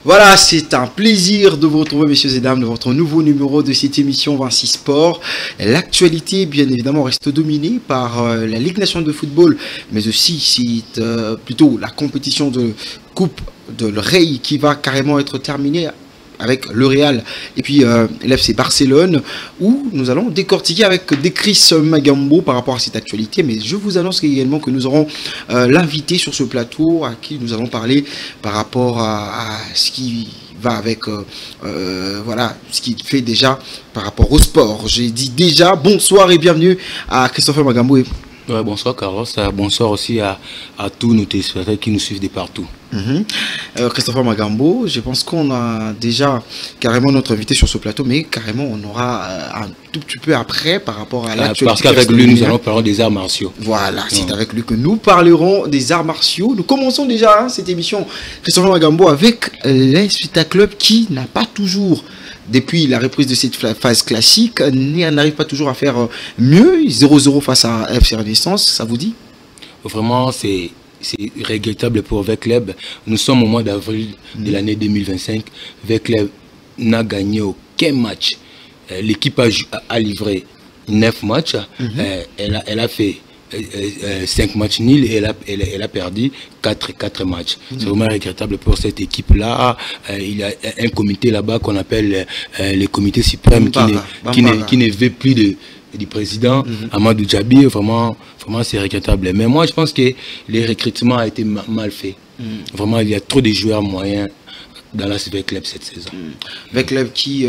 Voilà, c'est un plaisir de vous retrouver, messieurs et dames, de votre nouveau numéro de cette émission Vinci Sport. L'actualité, bien évidemment, reste dominée par la Ligue nationale de football, mais aussi c'est plutôt la compétition de Coupe de Rey qui va carrément être terminée avec le Real et puis l'FC Barcelone, où nous allons décortiquer avec Chris Magambo par rapport à cette actualité. Mais je vous annonce également que nous aurons l'invité sur ce plateau à qui nous allons parler par rapport à ce qui va avec voilà, ce qu'il fait déjà par rapport au sport. J'ai dit déjà bonsoir et bienvenue à Christopher Magambo. Ouais, bonsoir Carlos, bonsoir aussi à tous nos téléspectateurs qui nous suivent de partout. Christopher Magambo, je pense qu'on a déjà carrément notre invité sur ce plateau, mais carrément on aura un tout petit peu après par rapport à l'actualité. Parce qu'avec lui, nous allons parler des arts martiaux. Voilà, c'est avec lui que nous parlerons des arts martiaux. Nous commençons déjà cette émission, Christopher Magambo, avec l'Espita Club qui n'a pas toujours, depuis la reprise de cette phase classique, n'arrive pas toujours à faire mieux. 0-0 face à FC Renaissance, ça vous dit? Vraiment, c'est regrettable pour Vecleb. Nous sommes au mois d'avril de l'année 2025. Vecleb n'a gagné aucun match. L'équipe a livré 9 matchs. Elle a fait 5 matchs nuls et elle a perdu 4 matchs. C'est vraiment regrettable pour cette équipe-là. Il y a un comité là-bas qu'on appelle le comité suprême qui ne veut plus du président Amadou Djabi. Vraiment c'est regrettable. Mais moi, je pense que le recrutement a été mal fait. Vraiment, il y a trop de joueurs moyens dans la Vecleb cette saison. Vecleb qui,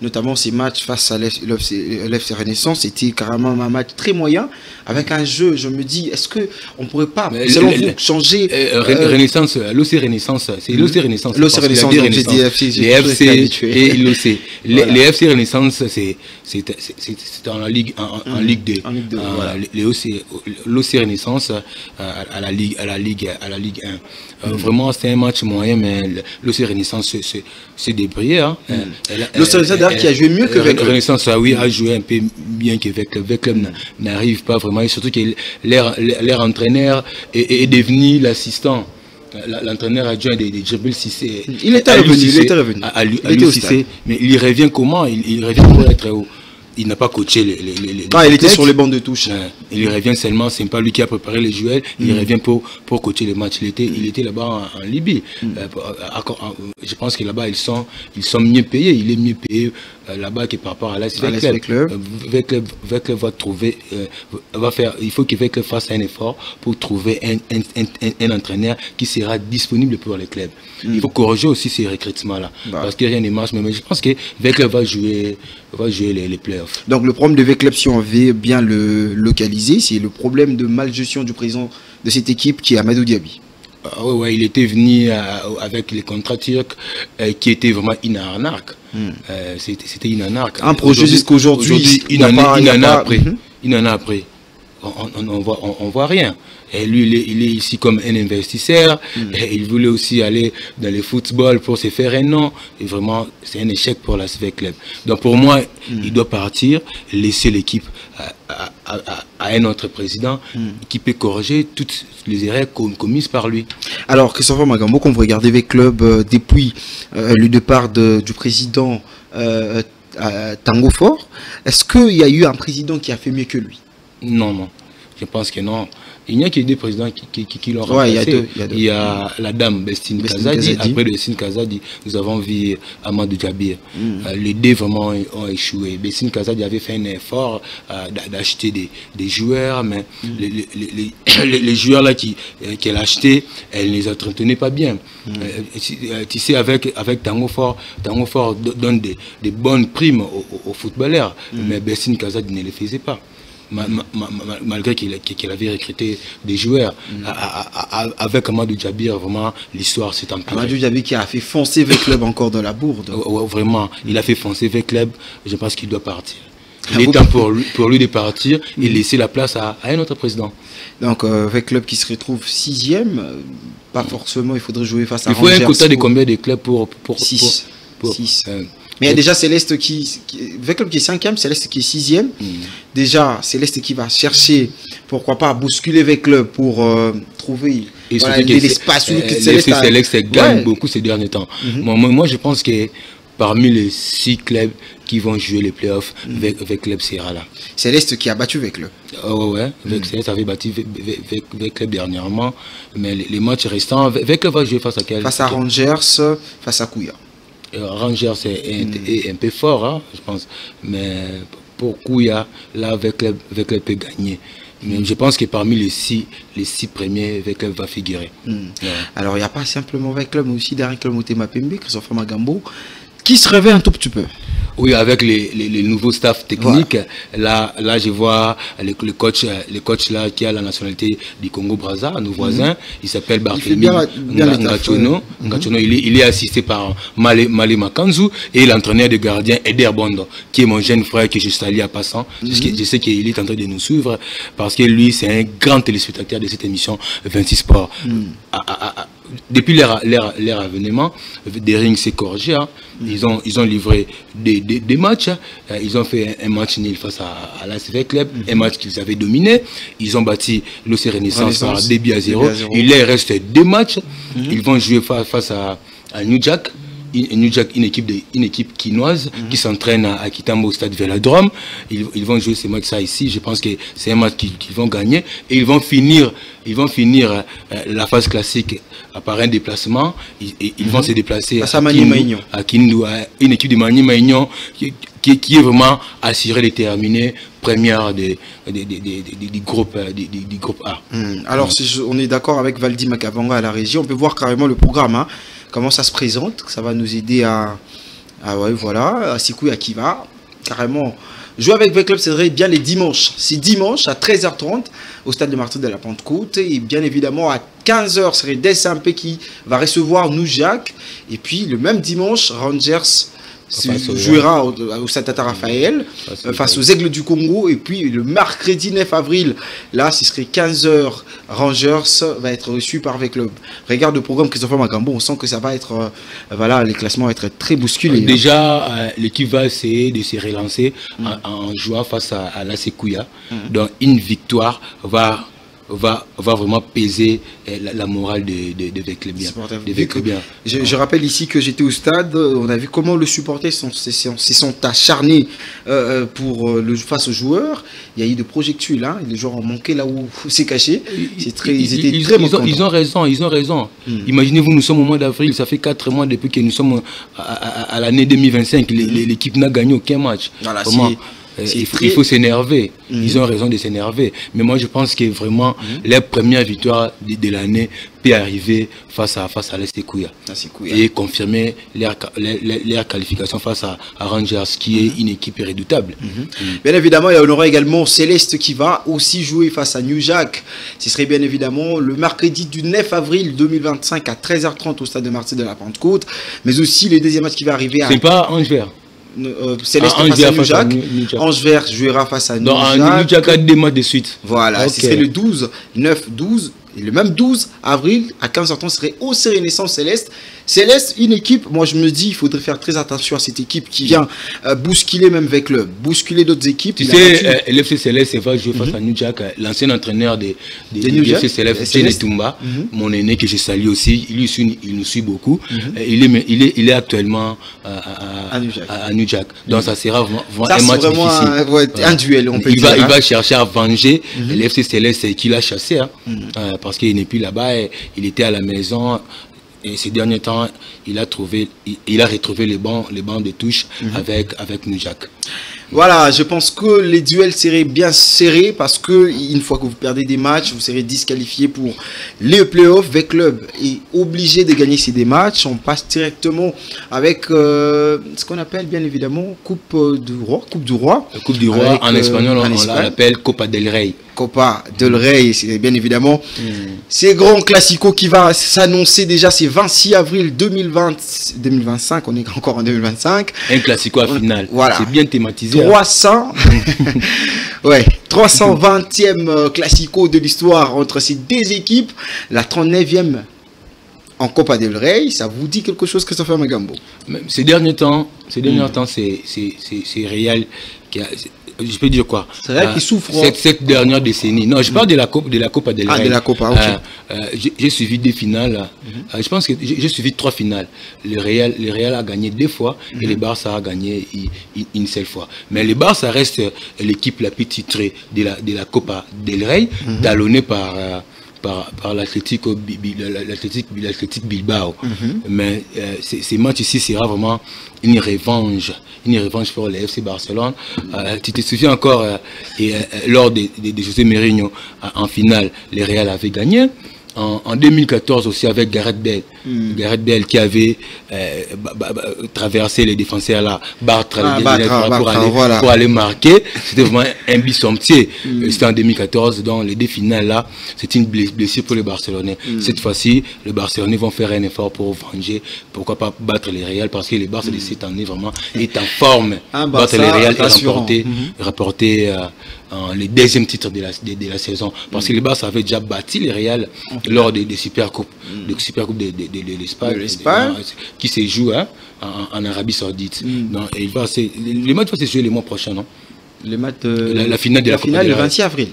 notamment ses matchs face à l'FC Renaissance, c'était carrément un match très moyen, avec un jeu, je me dis, est-ce qu'on ne pourrait pas, selon vous, changer... Renaissance, l'OC Renaissance, c'est l'OC Renaissance. L'OC Renaissance, donc j'ai dit FC, les FC et l'OC. Les FC Renaissance, c'est en la Ligue 2. L'OC Renaissance à la Ligue 1. Vraiment, c'est un match moyen, mais l'OC Renaissance s'est débrouillé. L'OC Renaissance qui a joué mieux que Vecleb. Renaissance, oui, a joué un peu bien que Vecleb. Vecleb n'arrive pas vraiment, et surtout que leur entraîneur est devenu l'assistant. L'entraîneur adjoint de Djibril Cissé. Il était revenu. À Cissé, mais il revient comment? Il revient pour être haut. Il n'a pas coaché les il était sur les bancs de touche. Il revient seulement, c'est pas lui qui a préparé les joueurs, il revient pour coacher les matchs. Il était là-bas en Libye. Je pense que là-bas, ils sont mieux payés. Il est mieux payé là-bas que par rapport à l'AS Vecleb. Vecleb va trouver, il faut que Vecleb fasse un effort pour trouver un entraîneur qui sera disponible pour les clubs. Il faut corriger aussi ces recrutements-là. Parce que rien ne marche. Mais je pense que Vecleb va jouer les playoffs. Donc le problème de Vecleb, si on veut bien le localiser, c'est le problème de malgestion du président de cette équipe qui est Amadou Diaby. Ouais, il était venu avec les contrats turcs qui étaient vraiment une arnaque. C'était une arnaque. Un projet jusqu'à aujourd'hui, une année après, on voit rien. Et lui, il est ici comme un investisseur. Et il voulait aussi aller dans le football pour se faire un nom. Et vraiment, c'est un échec pour la Vecleb. Donc pour moi, il doit partir, laisser l'équipe à un autre président qui peut corriger toutes les erreurs commises par lui. Alors, Christopher Magambo, quand vous regardez Vecleb depuis le départ du président Tango Fort, est-ce qu'il y a eu un président qui a fait mieux que lui? Non. Je pense que non. Il n'y a que deux présidents qui l'ont remplacé. Il y a la dame Bestine Kazadi. Après Bestine Kazadi, nous avons vu Amadou Djabi. Les deux vraiment ont échoué. Bestine Kazadi avait fait un effort d'acheter des joueurs, mais les joueurs là qu'elle a achetés, elle ne les entretenait pas bien. Tu sais, avec Tango Fort donne des bonnes primes aux footballeurs, mais Bestine Kazadi ne les faisait pas. Malgré qu'il avait recruté des joueurs. Avec Amadou Djabi, vraiment, l'histoire s'est empirée. Amadou Djabi qui a fait foncer Vecleb encore dans la bourde. Vraiment, il a fait foncer Vecleb. Je pense qu'il doit partir. Il est temps pour lui de partir et laisser la place à un autre président. Donc, Vecleb qui se retrouve 6e, pas forcément, il faudrait jouer face à Rangers. Il faut un quota de combien de clubs pour 6. Mais il y a déjà Céleste Club qui est 5e, Céleste qui est 6e. Déjà, Céleste qui va chercher, pourquoi pas, bousculer avec Club pour trouver l'espace. Céleste gagne beaucoup ces derniers temps. Moi, je pense que parmi les 6 clubs qui vont jouer les playoffs avec Club Serra là. Céleste qui a battu avec Club. Céleste avait battu avec Club dernièrement. Mais les matchs restants, avec Club va jouer face à quel? Face à Rangers, face à Kouya. Rangers est un peu fort, hein, je pense. Mais pour Kouya, là, avec Club peut gagner. Mais je pense que parmi les six premiers, avec Club va figurer. Alors, il n'y a pas simplement avec Club, mais aussi derrière Club Motema Pembe, Christophe Magambo, qui se réveille un tout petit peu. Oui, avec les nouveaux staff techniques, là, je vois le coach là qui a la nationalité du Congo-Brazza, nos voisins, il s'appelle Barthélemy Ngachono. Il est assisté par Malé Makanzu et l'entraîneur de gardien Eder Bondo, qui est mon jeune frère que je salue à passant. Je sais qu'il est en train de nous suivre parce que lui, c'est un grand téléspectateur de cette émission 26 Sports. Depuis leur avènement, Dering s'est corrigé. Hein. Ils ont livré des matchs. Ils ont fait un match nul face à l'ASV Club, un match qu'ils avaient dominé. Ils ont battu l'OC Renaissance par 2-0. Il leur reste 2 matchs. Ils vont jouer face à New Jack. Une équipe quinoise qui s'entraîne à Kitambo au stade Vélodrome. Ils vont jouer ces matchs-là ici. Je pense que c'est un match qu'ils vont gagner. Et ils vont finir la phase classique par un déplacement. Ils vont se déplacer à Kindu, une équipe de Mani Maignon qui est vraiment assurée de terminer première du groupe A. Alors, si on est d'accord avec Valdi Makavanga à la régie, on peut voir carrément le programme. Hein. Comment ça se présente, ça va nous aider à Sikou Akiva, carrément. Jouer avec le club, c'est bien les dimanches. C'est dimanche à 13h30 au stade de Martin de la Pentecôte. Et bien évidemment, à 15h, c'est Dessampé qui va recevoir Noujak. Et puis, le même dimanche, Rangers jouera au Stade Tata Raphaël face aux Aigles du Congo. Et puis le mercredi 9 avril, là ce serait 15h, Rangers va être reçu par avec le regarde le programme Christophe Magambo. On sent que ça va être les classements vont être très bousculés. Déjà l'équipe va essayer de se relancer en jouant face à la Sekouya. Donc une victoire va vraiment peser la morale de Veclebien. Je rappelle ici que j'étais au stade, on a vu comment le supporter se sont acharnés face aux joueurs. Il y a eu des projectiles, hein, les joueurs ont manqué là où c'est caché. Ils ont raison. Imaginez-vous, nous sommes au mois d'avril, ça fait 4 mois depuis que nous sommes à l'année 2025, l'équipe n'a gagné aucun match. Voilà, il faut s'énerver. Ils ont raison de s'énerver. Mais moi, je pense que vraiment, la première victoire de l'année peut arriver face à l'Estekouya. Et confirmer leur qualification face à Rangers, qui est une équipe redoutable. Bien évidemment, il y aura également Céleste qui va aussi jouer face à New Jack. Ce serait bien évidemment le mercredi du 9 avril 2025 à 13h30 au stade de Martin de la Pentecôte. Mais aussi le deuxième match qui va arriver à... C'est pas Angers. Céleste face à New Jack. Angers jouera face à New Jack. New Jack a 2 matchs de suite. Voilà, ce serait le 12, 9, 12. Et le même 12 avril à 15h30 serait au Renaissance Céleste. Céleste, une équipe, moi je me dis, il faudrait faire très attention à cette équipe qui vient bousculer même avec le bousculer d'autres équipes. Tu sais, l'FC Céleste va jouer face à New Jack, l'ancien entraîneur de l'FC Céleste, Jenny Tumba, mon aîné que je salue aussi, il nous suit beaucoup. Il est actuellement à New Jack. Donc ça sera un match difficile. Un duel, on peut dire. Il va chercher à venger l'FC Céleste qu'il a chassé, parce qu'il n'est plus là-bas, il était à la maison. Et ces derniers temps, il a retrouvé les bancs de touche avec New Jack. Voilà, je pense que les duels seraient bien serrés parce que une fois que vous perdez des matchs, vous serez disqualifié pour les playoffs. Le club est obligé de gagner ces matchs. On passe directement avec ce qu'on appelle bien évidemment Coupe du Roi. La Coupe du Roi, en espagnol, on l'appelle Copa del Rey. Copa del Rey, c'est bien évidemment c'est grand classico qui va s'annoncer déjà, c'est 26 avril 2025, on est encore en 2025. Un classico à finale, voilà. C'est bien thématisé. 320e classico de l'histoire entre ces deux équipes, la 39e en Copa del Rey, ça vous dit quelque chose, Christopher Magambo? Ces derniers temps, c'est Real qui a... Je peux dire quoi? C'est Real qui souffre. Cette dernière décennie. Non, je parle de la Copa del Rey. Ah, de la Copa, ok. J'ai suivi des finales. Je pense que j'ai suivi 3 finales. Le Real a gagné 2 fois et le Barça a gagné une seule fois. Mais le Barça reste l'équipe la plus titrée de la Copa del Rey, talonnée par l'Athletic Bilbao. Mais ces matchs ici sera vraiment une revanche pour le FC Barcelone. Tu te souviens encore, lors de José Mourinho en finale, le Real avait gagné. En 2014 aussi avec Gareth Bale. Gareth Bale qui avait traversé les défenseurs là, pour aller marquer. C'était vraiment un bissomptier. C'était en 2014, dans les 2 finales là, c'était une blessure pour les Barcelonais. Cette fois-ci, les Barcelonais vont faire un effort pour venger, pourquoi pas battre les Real, parce que les Barça de cette année vraiment est en forme. Battre les Real et rapporter les 2e titres de la saison. Parce que les Barça avaient déjà battu les Real lors des Supercoupes, de l'Espagne, qui se joue en Arabie Saoudite. Donc, le match va se jouer le mois prochain, non? La finale de la Copa del Rey. Le 26 avril.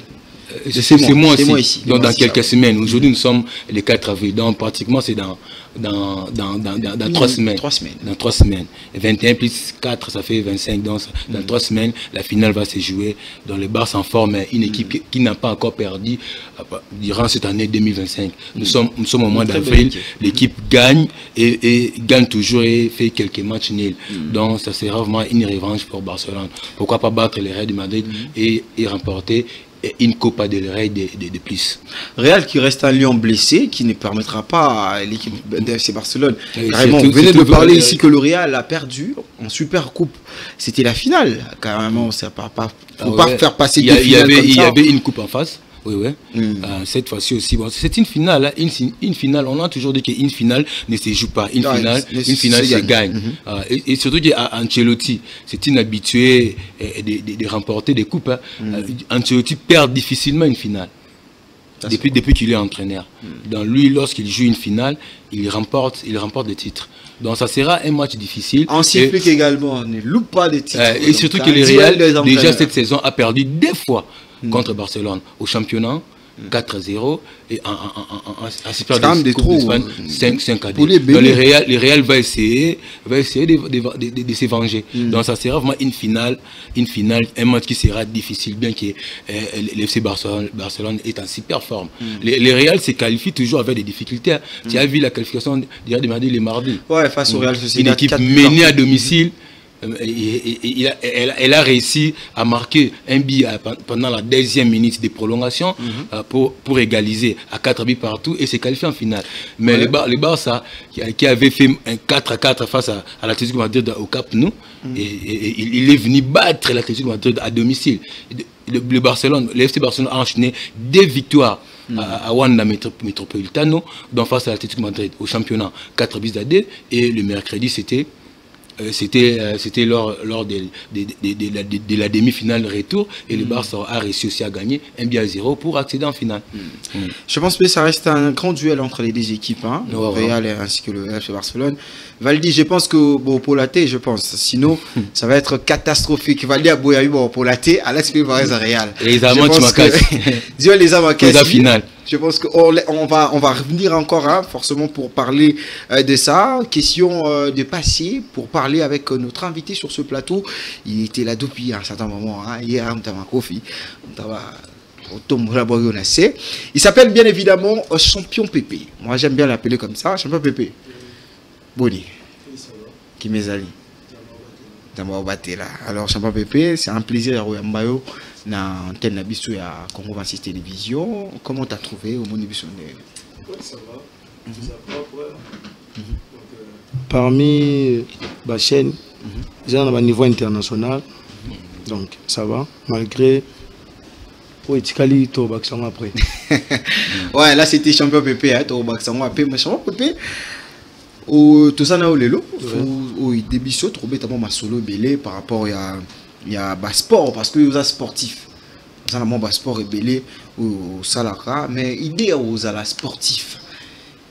C'est moi ici. Donc, dans quelques semaines. Aujourd'hui, nous sommes le 4 avril. Donc, pratiquement, c'est dans 3 semaines. Dans 3 semaines. 21 plus 4, ça fait 25. Donc, dans 3 semaines, la finale va se jouer. Dans le Barça en forme, une équipe qui n'a pas encore perdu durant cette année 2025. Nous sommes au mois d'avril. L'équipe gagne et gagne toujours et fait quelques matchs nuls. Donc, ça sera vraiment une revanche pour Barcelone. Pourquoi pas battre les Real de Madrid et remporter une Copa del Rey de plus. Real qui reste un lion blessé, qui ne permettra pas à l'équipe de FC Barcelone. Carrément, vous venez de parler ici que le Real a perdu en Super Coupe. C'était la finale. Carrément, ça faut pas faire passer des finales comme ça. Il y avait une coupe en face. Oui. Cette fois-ci aussi, bon, c'est une finale. Une finale, on a toujours dit qu'une finale ne se joue pas. Une finale se gagne. Et surtout qu'Ancelotti, c'est inhabitué de remporter des coupes. Ancelotti perd difficilement une finale. Depuis qu'il est entraîneur. Donc lui, lorsqu'il joue une finale, il remporte des titres. Donc ça sera un match difficile. On s'implique également, ne loupe pas des titres. Et surtout que le Real, déjà cette saison, a perdu 2 fois contre Barcelone au championnat, 4-0, et en Super Coupe d'Espagne, 5-2. Donc le Real va essayer de se venger. Donc ça sera vraiment une finale, un match qui sera difficile, bien que l'FC Barcelone est en super forme. Le Real se qualifie toujours avec des difficultés. Tu as vu la qualification de mardi. Ouais, face au Real Sociedad. Une équipe menée à domicile. Elle a réussi à marquer un but pendant la 2e minute de prolongation pour égaliser à 4 buts partout et se qualifier en finale. Mais le Barça qui avait fait un 4-4 face à l'Atlético Madrid au Camp Nou, et il est venu battre l'Atlético Madrid à domicile. Le FC Barcelone a enchaîné 2 victoires à Wanda Metropolitano, donc face à l'Atlético Madrid au championnat, 4 buts à 2, et le mercredi c'était lors de la demi-finale retour, et le Barça a réussi aussi à gagner 1-0 pour accéder en finale. Je pense que ça reste un grand duel entre les 2 équipes, le Real ainsi que le FC Barcelone. Valdi, je pense que pour la T, sinon ça va être catastrophique. Valdi a beau pour la T, à l'aspect Real. Les Allemands, tu m'as cassé. Les Allemands, la finale. Je pense qu'on va revenir encore forcément pour parler de ça. Question de passé, pour parler avec notre invité sur ce plateau. Il était là depuis un certain moment. Hier, il s'appelle bien évidemment Champion Pépé. Moi, j'aime bien l'appeler comme ça. Champion Pépé. Boni. Qui m'ezali. Alors, Champion Pépé, c'est un plaisir à Royambayo. Na antenne na biso ya Congo 26 Télévision. Comment t'as trouvé au monde biso? Ça va. Ça va. Parmi les chaînes, j'ai un niveau international. Donc ça va, malgré Tikali Tobaksang après. Ouais, là c'était Champion Pépé, Tobaksang après. Mais Champion Pépé, tout ça, il début trop bête ma solo belé par rapport à sport, parce que vous êtes sportif. Vous avez un sport et belé ou salara, mais idée aux sportif.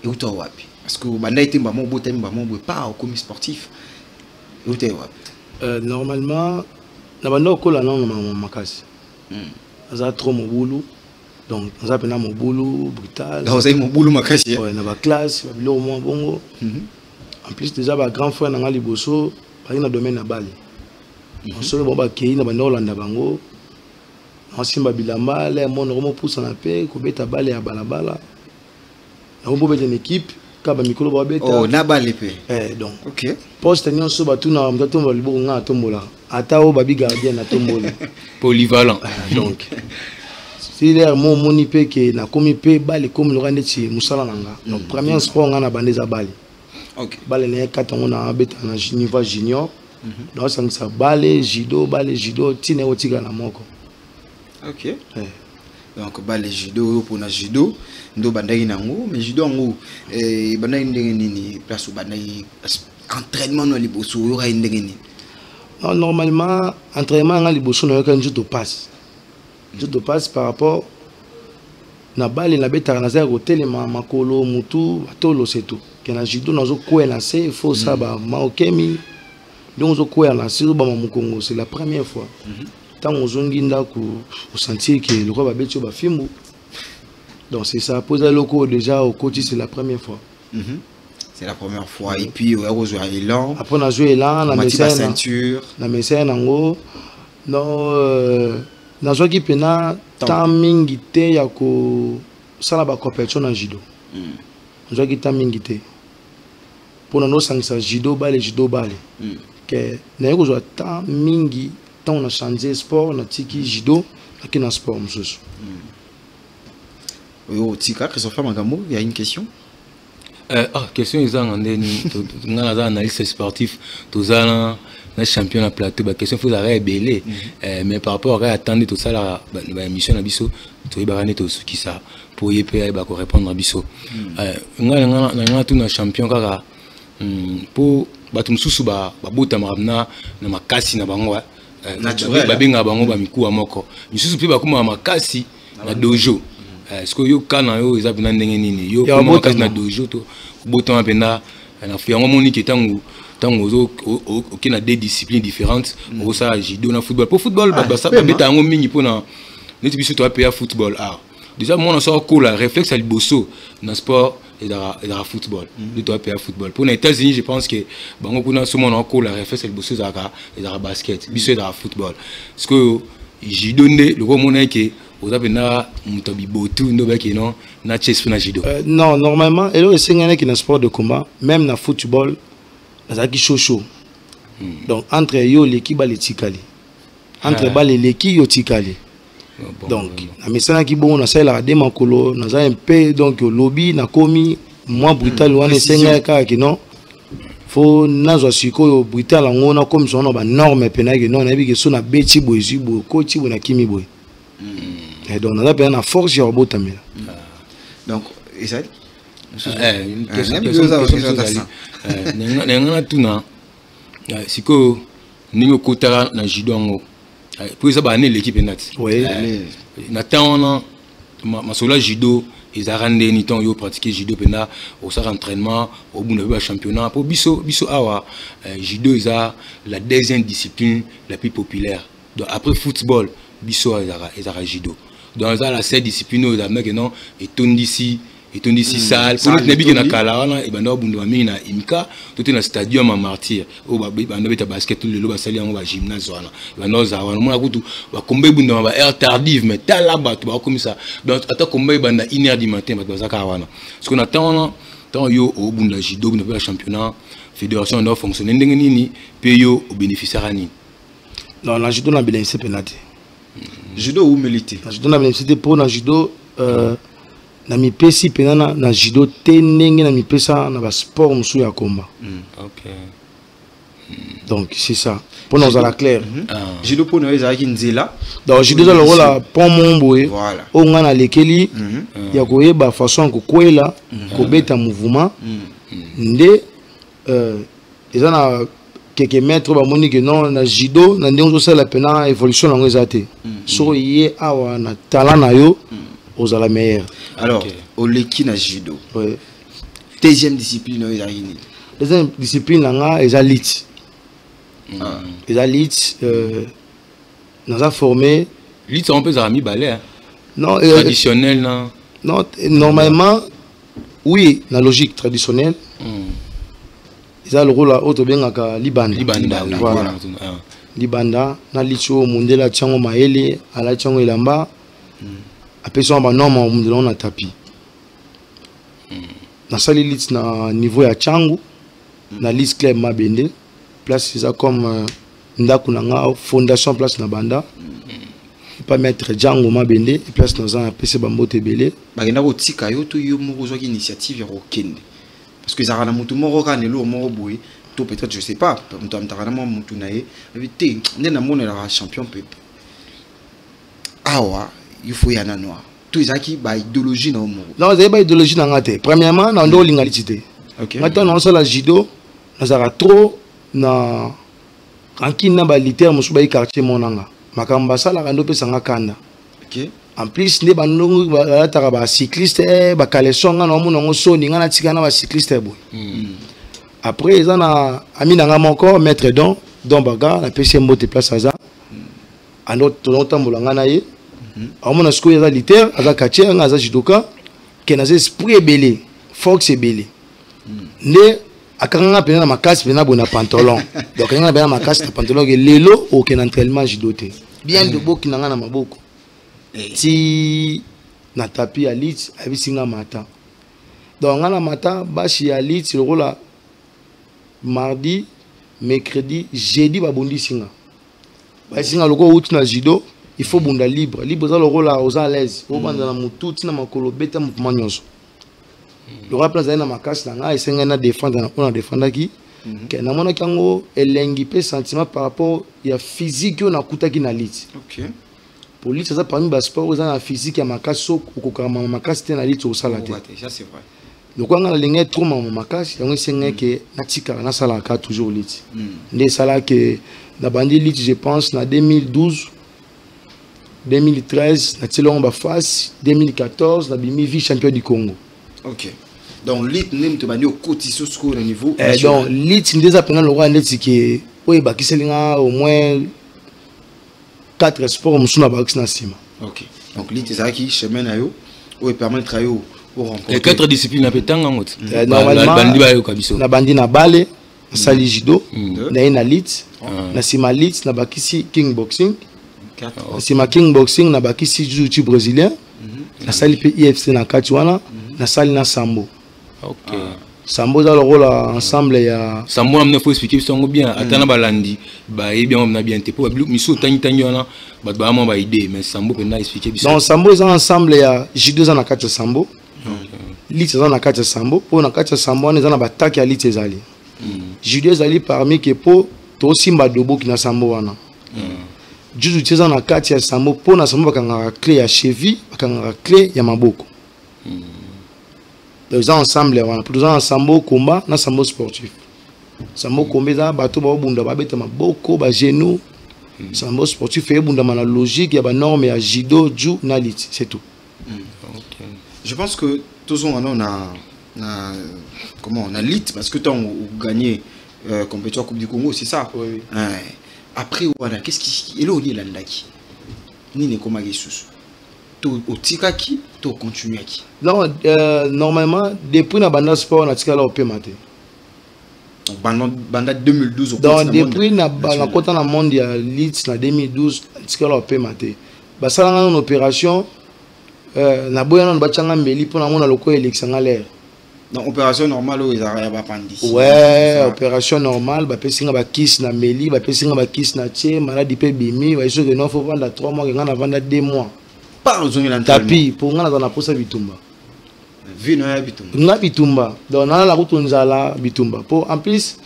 Et où tu as wapi? Parce que banda été maman beau thème maman beau pas au commis sportif. Normalement na banda ko la non maman makasi. Ça trop mon boulot. Donc ça pena mon boulot brutal. Vous avez mon boulot makasi. Ouais, na ba classe, ba bilo mo bongo. En plus déjà ba grand frère na liboso, ba na domaine na Bali. On se bon ba kei na banda Olanda bango. On simba bilamba, les mon romo pousse en paix, ko beta Bali ya balabala. Na bo beta une équipe. Oh, na balépé. Donc, ok. Poste n'y a pas tout na mtatombo libo nga tombola. Ata o babi gardien na tombola. Polyvalent. Donc, si l'air mon monipe que na komi pe bali comme le rende ti musala nanga. Donc, premier sport nga na bandeza bali. Ok. Bali na 4 ans na beta na niveau junior. Donc, ça ça bali judo tine otika na moko. Ok. Donc bali judo pour na judo ndo bandaki nango mais judo ngo bandaki ndenge nini place où bandaki entraînement no liboso yo ka ndenge nini. Non, normalement entraînement nga liboso no ka judo passe par rapport na bali na beta na za hotel makolo mutu atolo c'est tout que na judo nazo ko na c'est faut ça ba maokemi donc zo ko na c'est ba mukongo c'est la première fois. Tant on zonginda ku sentir que le roi va betio ba fimbo. Donc c'est ça, poser le cours déjà au côté, c'est la première fois. C'est la première fois. Et puis on a joué élan. Après on a joué élan, on a mis la ceinture. La mécène en haut. Non, dans ce qui pena timingité ya ko sala ba compétition en judo. Dans qui timing été. Pour nous sangisa judo balé. Que na ko jouer timing tant on a changé sport, on a tiki judo, qui na sport monsieur. Oh, tika, Christopher Magambo, il y a une question. Question ils ont on a analyste sportif, tous un champion à plateau, question faut arrêter belé, mais par rapport à attendre tout ça la mission à biso, tu es barané tout ce qui ça pour y payer bah répondre à biso. On a tout un champion car pour batum susu ba bota marabna na makasi na bango naturel babinga bango ba miku amoko misusu pe ba kuma makasi na dojo. Est-ce que yo kana yo eza bina ndenge nini yo comment kasi na dojo to boton apena na fiango moni ki tango zo OK na des disciplines différentes au ça judo na football pour football ba ça ba beta ngo mingi pona neti biso to apea football déjà moi on sort cool la réflexe à liboso na sport et dans football de to apea football pour les États-Unis je pense que bango kuna so mon cool la réflexe à liboso za et dans basket biso dans football parce que judo ne le mona que vous avez na mutabi botu ndo ba kino na chess na judo. Non, normalement et là c'est un qui na sport de combat même na football ça qui chaud. Donc entre yo l'équipe ba letikali. Entre ba l'équipe yo tikali. Donc na mesana ki bon na ça la de makolo na za un peu donc lobby na komi moins brutal wana senga ka kino faut nazo siko yo brutal ngona comme son ba norme penage non na bi ke so na beti boezi bo ko ti bo na kimi boy. Et donc on a bien la force sur le tamila. Donc et ça une question n'engana tuna siko ningo kotara na judo ngo pour ça ba né l'équipe nat oui na temps ma sola judo ils a rendu ni temps yo pratiquer judo pena au ça entraînement au bout de championnat pour biso awa judo ils a la deuxième discipline la plus populaire donc après football biso ils a judo dans la cette discipline aux amis que non et tondisi salle pour nous n'habiter na kala et ben on bunda mingi na imka tout est na stadium à martyr au ba beta basket tout le lo ba sali en ba gymnase wana ben nous za wana mona kutu ba kombe bunda ba heure tardive mais tala ba to ba comme ça donc ata kombe banda 1h du matin ba za ka wana parce qu'on attend tant yo au bunda judo bunda ba championnat fédération doit fonctionner ndenge nini pe yo au bénéficiaire ni non la judo na bénéficier penalty judo ou milité judo na bénéficier pour na judo na mipesi penana na judo te ndenge na mipesa na ba sport musu ya combat. OK. Donc c'est ça. Pour nous à la claire. Judo pour nous ezaki nzela. Donc judo za le rôle pont momboé. Voilà. O ngana lekeli ya koyeba façon ko kwela ko beta mouvement. Nde ezana quelques mètres ba moni que non na judo na ndenge zo la pena évolution lango ezate. So yé awa na talent na yo aux à la meilleure. Alors, au leki na judo. Oui. deuxième discipline oyo ezali nini? Deuxième discipline nanga eza lit. Eza lit naza formé. Lit on peut ami balai. Non, traditionnel non. Non, normalement oui, la logique traditionnelle. Eza le rôle auto bengaka libanda. Libanda, voilà. Libanda na licho mundela tchango maele ala tchango elamba. Apeswa ba norme mundela na tapis. Na sali lit na niveau ya tchango na lit club Mabende. Place ça comme ndako nanga fondation place na banda. Pas mettre Django Mabende place dans un PC Bambote Belé. Bagenda ko tika yo to yo moko zo initiative ya kokende. Parce que ça na mutu moko ka nelo moko boy to peut-être je sais pas mutu amtaka na mutu nae te ndena mona la champion pepe. Awa il faut yana noir. To izaki ba idéologie na moko. Non, c'est pas idéologie na ngate. Premièrement na ndo lingalité. OK. Maintenant on sala la judo, na zara trop na kankina ba litère musu ba quartier monanga. Makamba sala kando pe sanga kanda. OK. En plus ne bandungu ba tara ba cycliste ba kalesonga na mona ngoso ninga na tika na ba cycliste boy. Après ils na amina nga moko maître don baga na PC Mbote place aza. Ando totambola nga na ye. Amona sko ya litère aza katia nga aza judoka ke na esprit belé, force belé. Ne akanga pena na makasi pena bona pantalon. Donc akanga pena makasi na pantalon ke lelo au ken entraînement judoté. Bien de boki na nga na maboko. Si na tapis à lit abisinga mata. Donc nga na mata bashi à lit le rôle mardi, mercredi, jeudi ba bondi singa. Ba singa loko outi na judo, il faut bunda libre. Libre ça le rôle aux à l'aise. Au banda na mutu tina makolo beta mouvement nyonso. Le roi place na makasi na nga esenga na défendre na on défendre qui que na mona kango elengi pe sentiment par rapport ya physique na kutaki na lit. OK. Pour lit ça parmi bas sport aux na physique ya makasi okokama makasi te na lit au sala te. Ça c'est vrai. Le quoi na lenga trop makasi yango esenga que na tika na sala ka toujours lit. Ndé sala que na bandi lit je pense na 2012 2013 na tilongo ba face 2014 na bimi vice champion du Congo. OK. Donc lit nem te bani au cotiso score au niveau donc lit ndeza pendant le roi ndeti que oui ba kiselinga au moins 4 sports musuna ba na sima. OK. Donc lit ezaki chemin na yo ou permettre yo au rencontrer. Les 4 disciplines apetanga ngoti. Normalement bandi ba yo kabiso. Na bandi na bale, sali judo, na lit, na sima lit na bakisi king boxing. Na sima king boxing na bakisi jiu-jitsu brésilien. Na sali pe IFC na Katiwana, na sali na sambo. OK. Sambo za le rôle ensemble ya sambo na faut expliquer songo bien atana balandi ba e bien na bien te po miso tanyi wana ba ba mo ba idée mais sambo pe na expliquer biso. Donc sambo za ensemble ya judo za na kati sambo. Lit za na kati sambo po na kati sambo on za na bataki ya lit ezali. Judo ezali parmi ke po to simba dobo ki na sambo wana. Judo za na kati ya sambo po na sambo bakanga clé ya cheville bakanga clé ya maboko. Ils ont ensemble, pour ensemble combat, na sambo sportif. Sambo combat za bato ba bunda ba beta maboko ba genou. Sambo sportif fait bunda na logique ya ba norme ya judo, jiu na lit, c'est tout. OK. Je pense que tous on a comment on a lit parce que tant gagné compétition Coupe du Congo, c'est ça. Oui. Après voilà, qu'est-ce qui est là là ndaki. Ni ne koma gesusu. To otikaki to continuer qui. Non, normalement depuis na banda sport na tika la opé maté. Donc banda 2012 donc depuis na kota na monde ya lit na 2012 tika la opé maté. Ba sala une opération na boyana ba tchanga mbeli pour na mona loko élection l'air. Donc opération normale ou ezara ba pandis. Ouais, opération normale ba pesinga ba kiss na meli, ba pesinga ba kiss na tie, maladie pe bimi, ba iso que non faut vendre 3 mois, ngana vendre 2 mois. Pas besoin de tapis pour ngana na posa bitumba. Vino ya bitumba. Na bitumba. Donc na la route nzala bitumba. Pour en plus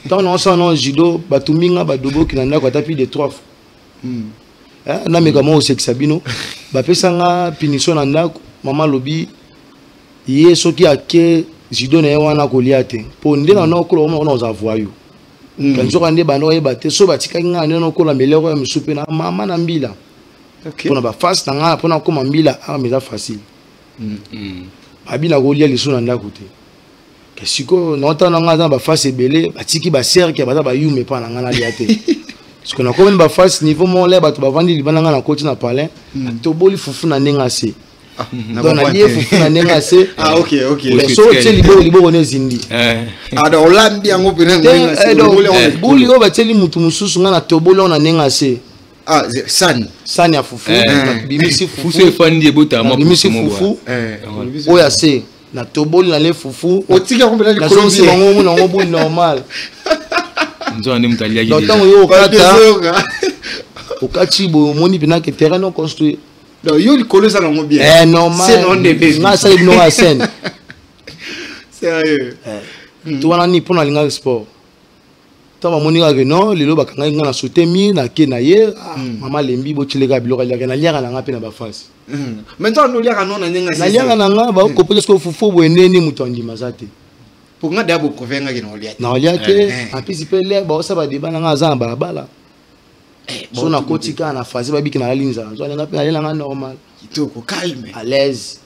tant on s'en non judo batuminga ba dobo ki na ko tapis de 3 fois. Na meka mo seksabino ba pesanga punition na ndako mama lobi ye soki ake judo na wana ko liate. Pour ndena na ko lo na za voyou. Quand on ande ba no e baté so batika nga no ko la melero ya msupe na mama na mbila. OK. Pour na face na nga pour na ko mambila mais ça facile. Abina ko lia liso na ndako te. siko nota na nga ba face belé batiki ba cercle ba ba yume pa na nga na liate parce que na ko ba face niveau mon lé ba to ba vandi libana nga na côté na palais to boli fufu na nenga se donc na lié fufu na nenga se ok mais so teli libo ne zindi alors lambi yango pena nenga se boli o ba teli mutu mususu nga na to boli na nenga se sani ya fufu bimisi fufu fandi bota mo bimisi fufu o ya se na toboli na le fufu otika kombela li kolonzi bango mona ngo boli normal nzo ande mutalia gi donc yo okata okati bo moni bina ke terrain non construit donc yo li kolonza na ngo bien normal c'est non de bébé nga sa ibno a scène sérieux to wana ni pona linga sport to ba moni ga non lelo bakanga nga na sauter mi na ke na ye mama lembi bo tilega biloko ya na liaka na nga pe na ba face maintenant nous liaka non na nenga na liaka na nga ba ko peut-être que fufu bo eneni muto andima zate pour nga d'abord provenga ke na liaka na liaka en plus pe le ba sa ba débat na nga za ba bala so na kotika na phase ba biki na linza so na pe na nga normal kitoko calme à l'aise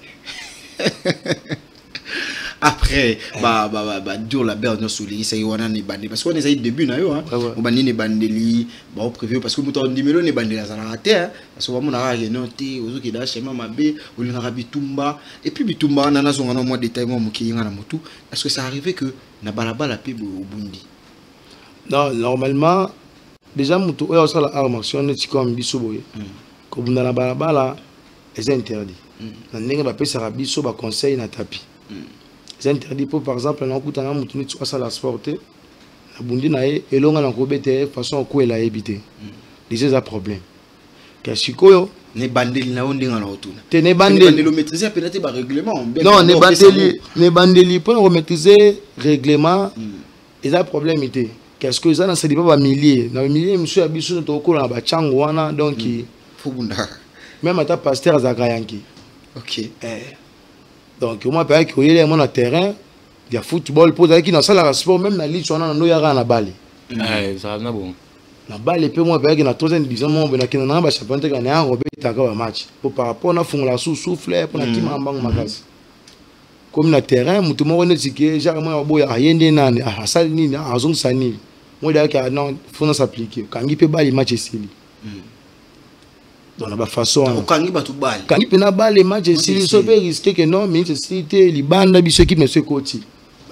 après dur la belle sur les ça y wana ne bande parce qu'on est au début na yo hein on bandi ne bandeli ba prévu parce que muto ndimelo ne bandela za na terre parce que mona ra noté ozo ki da chema mabe ou na bitumba et puis bitumba na na zonga na moi détail moi muki nga na mutu est-ce que ça arrivait que na balabala pe au bundi non normalement déjà muto oyo ça la arme action ne tikom biso boye ko bunda na balabala est interdit na ndenge ba pesa biso ba conseil na tapis c'est interdit pour par exemple na kutana mutu ni tsoka la sporter na bundi na e elonga na ko bete façon ko ela ebité déjà ça problème ka sikoyo ne bandeli na ondinga na otuna te ne bandeli le maîtriser peut-être par règlement non ne bandeli pour maîtriser règlement et ça problème était qu'est-ce que ça na c'est pas milliers na milliers monsieur abiso to ko na ba chango wana donc faut bunda même ata pasteur Zakayanki ok donc moi pareil que il y a mon terrain il y a football pour dire qui dans ça la sport même na ligue on a no yara na balle ça na bon na balle pe moi pareil que na troisième division mon na kina na ba champion te gagner en robeta ka match pour par rapport na fungula souffle pour na tima mbango makasi comme na terrain mutu mo ne tike genre moi boya ayende nani asali nini azong sani moi d'ailleurs non faut na s'appliquer quand il peut balle match ici dans la façon okangi batu bali kangi pena bale match ici so pe risquer que non mais cité libanda biso équipe monsieur Koti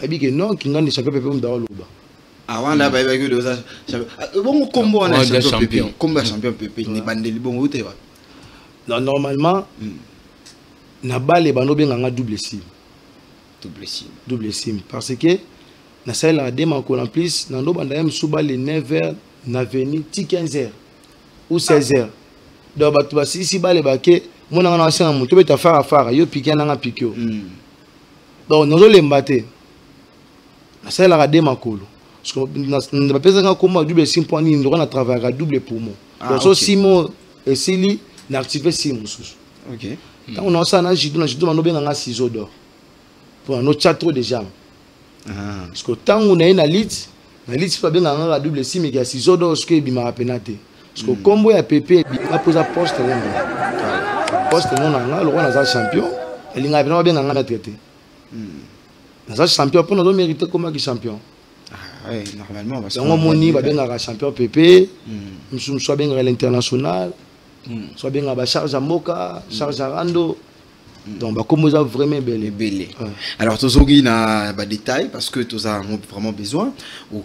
babi que non kinga ni champion pepe mdawa loba awanda ba que de ça bon combo on est champion combo champion pepe ni bandeli bon ote ba non normalement na bale bano benga nga double sim parce que na ça la dema ko en plus na ndo banda m suba les 9h na veni ti 15h ou 16h donc batu ba si bale bake mona na sanga mutu beta fara yo piquer na nga pikio donc nozo lembate na ça la dema kolo parce que na pesa nga comme double sim point ni ndo na travailler double poumon donc so simo et sili na activer sim sous ok tant on a ça na jido na benga nga ciseau d'or pour no chat trop déjà parce que tant on a na lit pas benga nga double sim et ciseau d'or ce que bima penate parce que combo ya PP a posé poste non na le roi na champion elle nga bien nga traité na champion pour nous mériter comme champion ouais normalement parce que on moni ba benga champion PP nous soit bien à l'international soit bien à charge à Moka charge à Rando donc bah comme ça vraiment belle alors tozogi na ba détail parce que tous a vraiment besoin au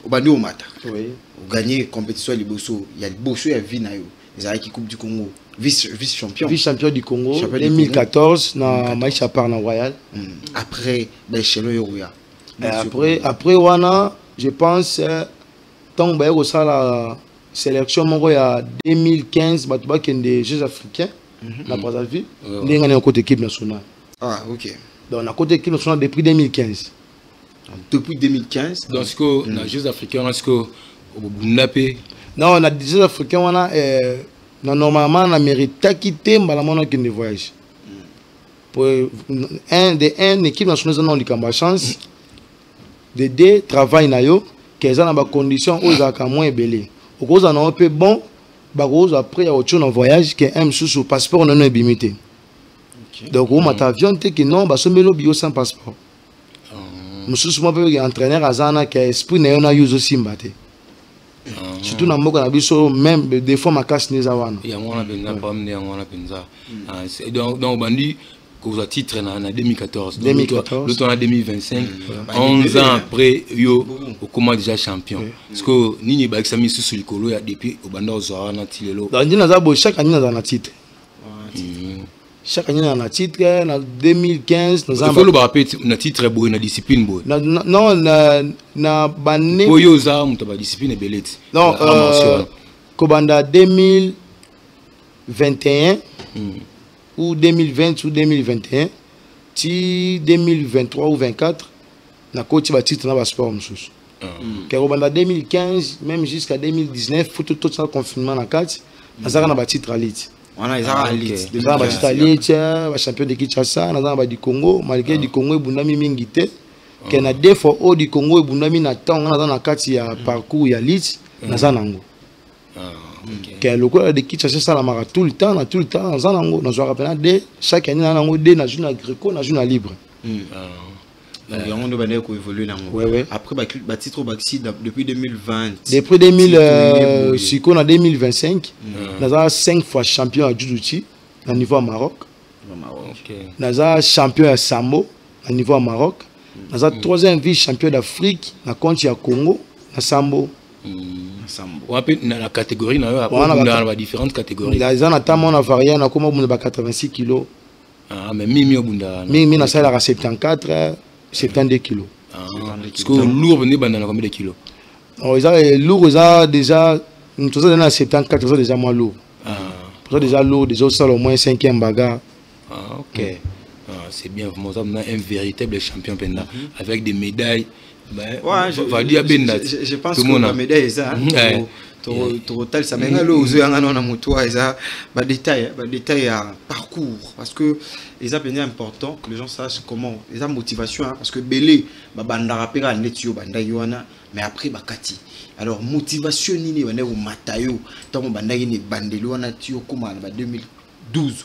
bandi au mata oui gagner compétition à Liboso il y a Liboso il y a Vinayo les avec coupe du Congo vice champion du Congo 2014 na Maïcha Parna Royal après ben Chelo Yoruya après wana je pense tant ba ko sala sélection mongo ya 2015 batuba kende Jeux africains na Brazzaville ndinga na côté équipe nationale ok donc na côté équipe nationale depuis 2015 donc ce que na Jeux africains est-ce que Bunapé non na Jeux africains wana normalement na mérite quitter mbala mona qui ne voyage pour une équipe nationale non likamba chance de deux travail na yo qu'elles ont ba conditions aux aka moins belé au cause en peu bon bagose après autre en voyage que un sous passeport non limité donc au mat avion te que non ba somelo bio sans passeport mosusu mo pe entraîneur azana ke esprit na yo na yuzo simba te surtout na mboka na biso même des fois makasi neza wana ya mwana penza pas mne ya mwana penza donc bandi cause à titre en 2014 l'autre en 2025 11 ans après yo au comment déjà champion parce que nini ba exami sous likolo ya depuis au banda ozara na tilelo donc ndina za bo chaque année na titre chaque année na titre na 2015 na faut le rappeler na titre boy na discipline boy non na bané boyo za muto ba discipline beleti non ko banda 2021 ou 2020 ou 2021 ti 2023 ou 24 na coach ba titre na ba sport msusu ko banda 2015 même jusqu'à 2019 faut tout ça confinement na 4 na zaka na ba titre elite on a ezaka elite za ba titre elite ba champion de Kinshasa na za ba du Congo malgré du Congo ebundami mingi te ke na deux fois au du Congo ebundami na temps na za na kati ya parcours ya elite na za nango que le quoi de Kinshasa ça la mara tout le temps na za nango na zo rappela de chaque année na nango de na journée agricole na journée libre donc on doit aller évoluer nango après ba titre baxi depuis 2020 depuis 2000 siko na 2025 na za 5 fois champion à judo na niveau Maroc na za champion à sambo na niveau Maroc na za troisième vice champion d'Afrique na compte ya Congo na sambo on appelle la catégorie dans différentes catégories là ils ont notamment na variant na comme ba 86 kg mais mimi obunda mimi na ça la 74 72 kg parce que lourd venait bandana combien de kilos oh ils ont lourd ils ont déjà nous tous dans 74 ils sont déjà moins lourd ils déjà lourd déjà ça au moins 5e bagarre OK c'est bien vraiment ça on a un véritable champion penda avec des médailles. Ben, ouais, je pense que la médaille est ça. Total, ça m'a l'air aux yeux en moto, ça, détail à parcours, parce que les c'est important que les gens sachent comment, les motivation, parce que Belé, banda rapera netio banda yoana, mais après bakati. Alors motivation ni on est au matayo, tant banda ni bandelo wana tio comment en 2012.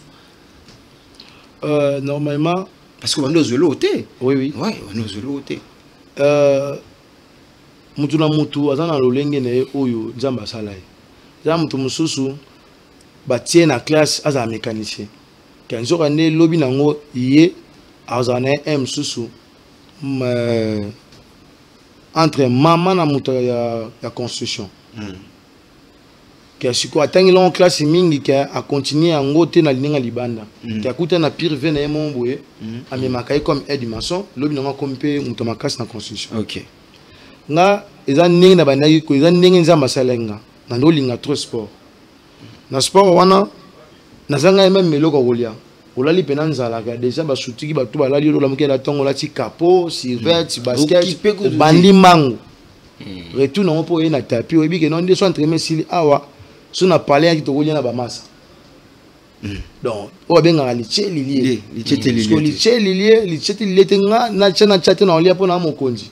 Normalement, parce que on est aux oui oui, ouais, on est aux mutu na mutu azana lolenge na ye oyo nzamba salai za mutu mususu batie na classe aza mécanicien kanzo kane lobi nango ye azana m susu entre maman na mutu ya construction ke siko atangi long classe mingi ke a continuer yango te na lininga libanda ke akuta na pire ve na ye momboye amemaka ye comme aide maçon lobi nango kompe mutu makasi na construction OK nga eza ndenge na bandaki ko eza ndenge nzamba salenga na ndolinga trop sport na sport wana nazanga même meloko kolia olali pena nzalaka déjà basutiki bato balali lola mokela tongo lati capo survêt basket bandi mango retour na po na tapis oyebi ke non de so entraîner sili awa so na parler ya kitokolia na bamasa donc o benga lilie te nga na chana chate na olia pona mokonzi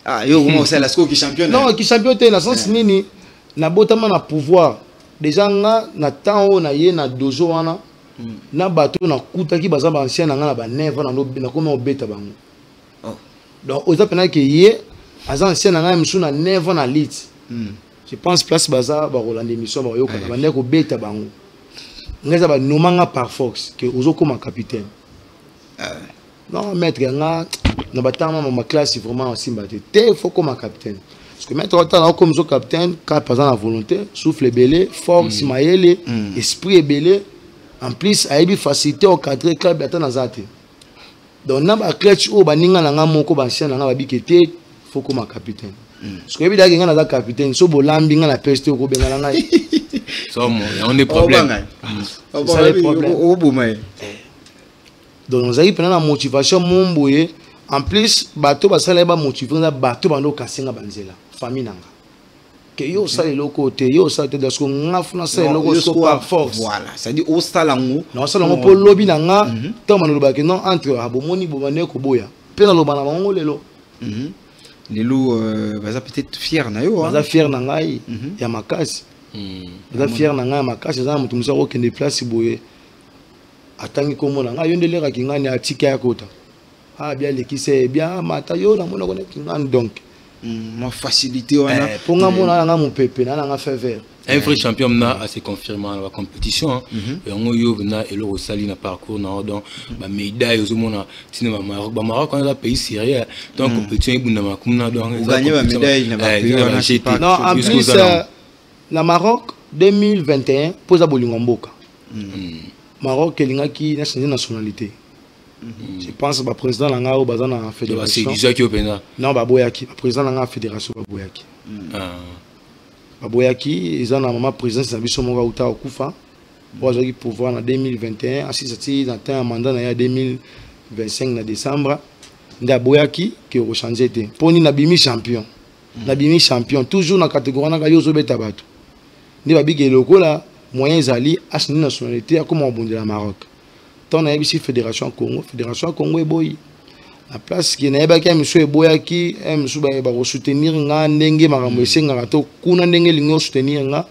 ah yo comment c'est la score qui champion non qui champion te na sens nini na botama na pouvoir déjà nga na temps na ye na dojo wana na bato na kutaki bazamba ancien na nga na ba never na comme obeta bango donc oza pena ke ye aza ancien na nga msu na never na lit je pense place baza ba Roland émission ba yoka ba ndeko beta bango ngeza ba nomanga par force que ozo comme capitaine non maître nga na batama ma classe vraiment aussi batté il faut comme capitaine parce que maître autant comme capitaine quand par exemple la volonté souffle belé force maïele esprit belé en plus aibi facilité au cadre club atana zate donc na ba clutch o baninga na nga moko ba ancien na nga ba bikete faut comme capitaine parce que ebi nga na capitaine so bolambi nga na peste ko benga na ngai so on est problème au boumay donc nous avons la motivation momboye en plus bateau basala ba motiver na bateau bando kasenga banzela famille nanga que yo ça le côté yo ça te dasko ngafuna ça le côté par force voilà ça dit au salango non salango pour lobby nanga tant manu ba que non entre abomoni bomane ko boya pe na lobana bango lelo lelo baza peut-être fier na yo baza fier na ngai ya makasi baza fier na ngai ya makasi za mutu musa ko kende place boye atangi komona nga yondelera kingani atika ya kota ah bien l'équipe c'est bien matayo na mona connaît donc ma facilité wana pour nga mona nga mon pépé na nga fait vert un vrai champion na a se confirmé dans la compétition et on yo na et le sali na parcours na donc ba médaille aux mona cinéma Maroc on a pays sérieux donc compétition ibuna makumna donc gagner la médaille na ba pays non en plus na Maroc 2021 posa bolingo mboka Maroc elingaki na changer nationalité. Je pense que le président de la fédération. C'est qui non, Baboyaki. Le président de la fédération Baboyaki. Baboyaki, ils ont un président de la Fédération au Koufa. Pour pouvoir en 2021, assisté dans un mandat en 2025 en décembre. Baboyaki qui a changé. Pour nous, Nabimi champion. Nabimi champion. Toujours dans la catégorie de Yozo Betabato. Nous avons dit que le moyen Ali a une nationalité comme au Maroc. On a ici Fédération Congo est boy. La place qui n'est pas qu'un monsieur boyaki, un monsieur va soutenir nga ndenge makambo esenga to kuna ndenge lingo soutenir nga.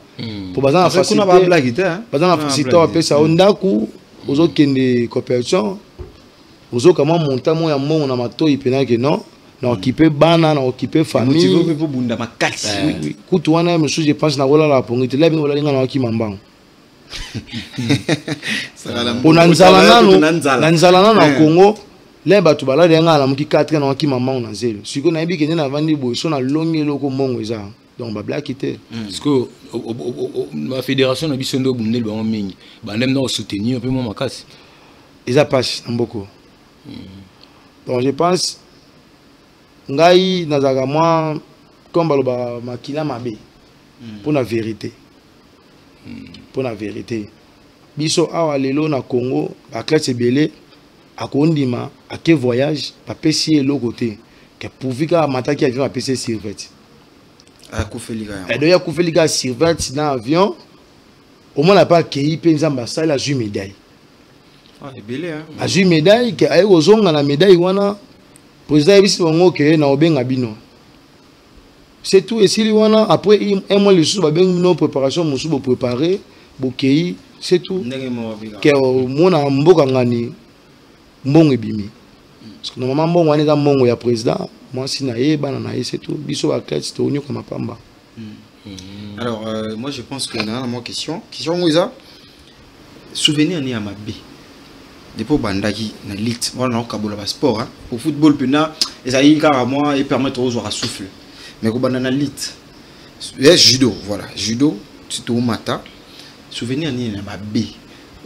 Pour bazana facilité. Kuna ba blague hein. Bazana facilité on pesa ondaku ozo kende coopération. Ozo kama monta mo ya mbongo na mato ipena ke non. Na occuper bana na occuper famille. Motivé pour bunda makasi. Oui. Kutu wana monsieur je pense na kola la pongite la bingo la linga na kimambango. Pour Nanzala na Congo, les bateaux balades nga la muki 4 ans qui maman on a zéro. Si qu'on a dit que na vandi boy so na longue loko mongo eza. Donc ba black ité. Parce que la fédération na bisondo bundel ba mingi. Ba ndem na soutenir un peu mon makasi. Eza passe beaucoup. Donc je pense ngai nazaka moi comme baloba makila mabe pour la vérité. Pour la vérité. Biso awa lelo na Congo, la classe belé, à Kondima, à quel voyage, à PC et l'autre côté. Que pour vika mataki avion à PC Sirvet. À Koufeliga. Et d'ailleurs Koufeliga Sirvet dans l'avion, au moins n'a pas accueilli Penzamba ça la ju médaille. Ah, belé hein. A ju médaille que ayo zonga la médaille wana président biso ngo ke na obenga bino. C'est tout. Et si après un mois, les choses, nos préparations, nous sommes préparés, c'est tout. Que mon amboka ngani, mbongo ebimi. Parce que normalement, mbongo ane za mbongo ya président, moi si nae, c'est tout. Biso ba classe, c'est onyo comme pamba. Alors, moi je pense que dans ma question, Mouisa, souvenir ni amabe. Depuis bandaki na lit, voilà on kabola ba sport hein. Au football pena, et ça y carrément et permettre aux joueurs à souffler. Mais au banana lit, judo, voilà, judo, c'est au mata. Souvenir ni na mabe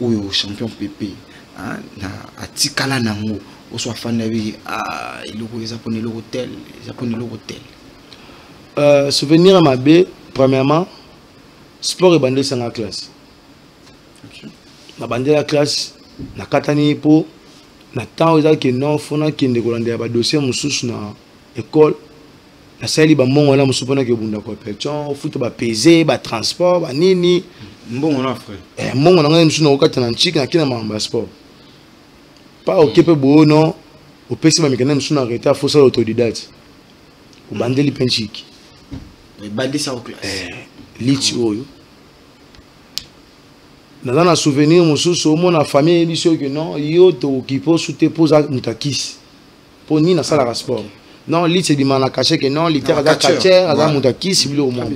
ou champion PP, hein, na atikala nango, ou soit fan d'avis, ah, il est japonais l'hôtel, japonais l'hôtel. Souvenir à mabe, premièrement, sport et bandé c'est la classe. Na bandé la classe, na katani po, na temps où que non, faut na kende kolande ba dossier mususu na école. La salle ba mbongo na musupona ke bunda compétition, foot ba peser, ba transport, ba nini, mbongo na frère. Mbongo na ngani musuno okata na nchiki na kina mamba sport. Pas okepe bo non, o pesi ba mikana musuno arrêter faut ça autodidacte. O bandeli penchiki. Et bandé ça au classe. Lichi oyo. Dans un souvenir mususu mo na famille biso que non, yo to kipo soute posa mutakis. Pour ni na sala sport. Non, lit c'est du mana caché que non, littéraire à caché, à la montaki, c'est le moment.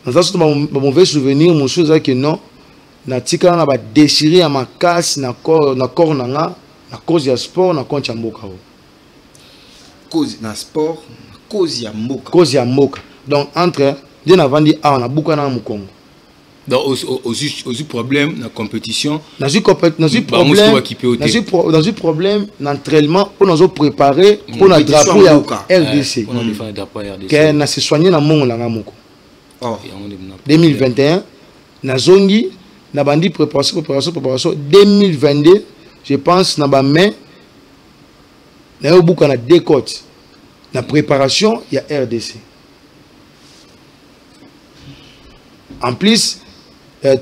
Dans un mauvais souvenir, mon chose que non, na tika na ba déchirer à ma casse, na corps na cause ya sport, na compte ya mboka. Cause na sport, cause ya mboka. Cause ya mboka. Donc entre bien avant dit ah on a beaucoup na Mukongo. Donc aussi problème la compétition. Dans un problème d'entraînement pour nous préparer pour notre drapeau RDC. Que na se soigner na mongo na ngamoko. 2021 na zongi na bandi préparation 2022 je pense na ba main na yo buka na décote na préparation il y a RDC. En plus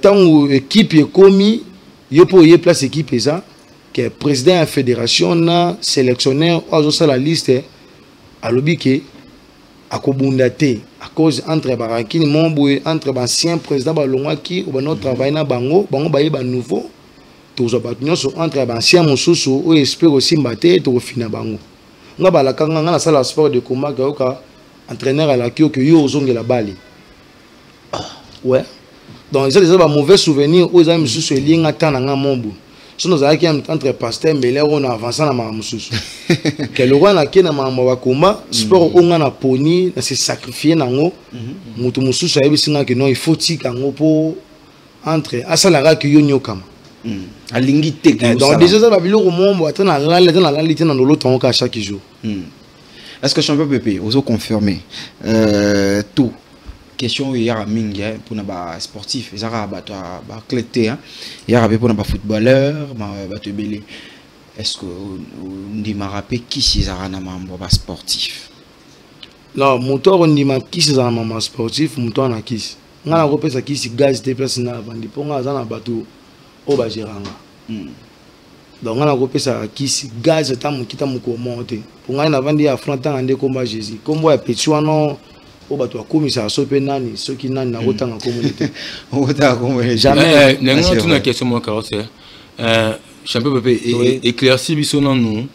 tant où équipe est commis, il faut y place équipe ça que président de la fédération na sélectionneur à la liste à l'obike à kobundate à cause entre barakini mombo entre ancien président balongaki ou notre travail na bango ba nouveau tozo ba nyonso entre ba ancien mosusu o espère aussi mbaté to fina bango nga ba la kanga nga na sala sport de combat ka entraîneur à la kio que yo ozongela bali ouais donc ça des mauvais souvenirs aux amis mosusu elinga tana nga mombu so nous avons entre pasteur mais là on avance na ma mosusu que le roi na kena ma wa combat sport on na poni na se sacrifier nango mutu mosusu ayebisinga que non il faut tika ngo po entre asalara que yo nyokama alingi te donc déjà ça va biloko mombo atana la lalité na l'autre temps chaque jour. Est-ce que champion Pépé oso confirmer tout question hier mingi pour na sportif ezara ba clété hein hier pour na footballeur ba te belé est-ce que on dit m'a rappelé qui c'est na mambo ba sportif non moteur on dit ma qui c'est na mambo sportif moteur na qui nga na kopesa qui c'est gaz déplace na bandi ponga za na bato o ba geranga donc nga na kopesa qui c'est gaz tamu kita moko monter ponga na bandi affrontant ande combat Jésus combo ya petchwano o bato akomisa sope nani soki nani na kotanga communauté ota communauté jamais nenga tuna question mo carotte champion Pépé éclairci biso na nous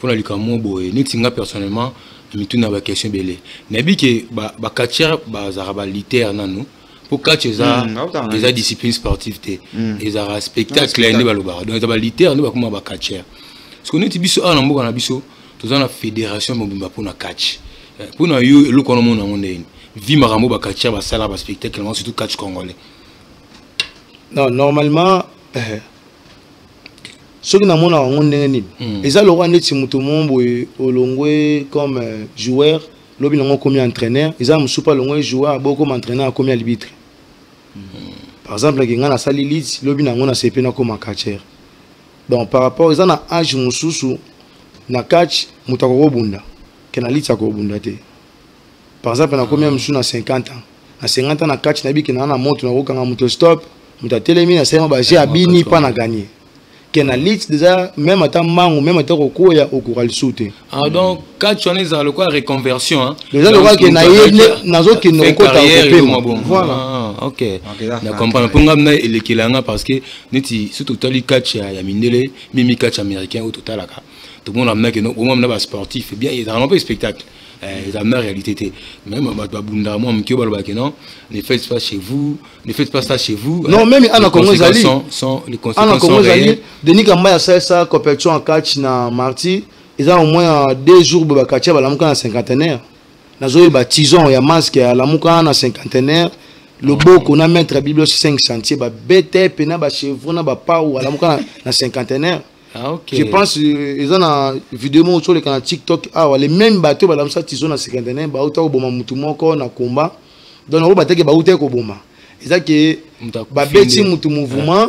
pour la likamo boye nitinga personnellement mituna ba question belé nabi ke ba catcher ba zaraba litaire na nous pour catcher ça des disciplines sportives té et ça spectacle ende baloba donc ba litaire ne ba comment ba catcher parce que nous ti biso na mboka na biso toza na fédération mobimba pour na catch pour na yo le kono mona monde vi marambo ba catcher ba sala ba spectacle surtout catch congolais non normalement ce qui n'a mona on ndenge et ça le roi neti muto mombo olongwe comme joueur lobi nango comme entraîneur ils ont soupa longwe joueur beaucoup comme entraîneur comme arbitre par exemple nga na sali lit lobi nango na sepena comme catcher donc par rapport ils ont na âge mususu na catch mutako bunda kena lit ko bunda te par exemple na combien mususu na 50 ans na 50 ans na catch na bi kena na montre na kokanga muto stop muta telemi na sema ba j'ai abini pas na gagner kena lit déjà même à mangu même à kokoya au coral sauter donc catch on est le quoi reconversion hein déjà le roi que na yene nazo ki no kota ko voilà OK na comprendre pour ngam na elekilanga parce que neti surtout tali catch ya mindele mimi catch américain au total aka tout le monde amena que no au moins na sportif bien il a un peu spectacle ils ont la réalité même babunda moi mkio baloba que non ne faites pas chez vous ne faites pas ça chez vous non même ana Congo zali sont les conséquences sont réelles Denis Kamba ya ça compétition en catch na mardi ils ont au moins 2 jours ba catch ba lamuka na cinquantenaire nazo ba tison ya masque ya lamuka na cinquantenaire le boko na mettre bible 5 chantier ba bete pena ba chevaux na ba pa ou lamuka na cinquantenaire. Ah, ok. Je pense ils ont une vidéo sur le canal TikTok les mêmes bateaux ba lamsa tizo na cinquantenaire ba uta oboma mutu moko na combat donc on bateke ba uta ko boma eza ke ba beti mutu mouvement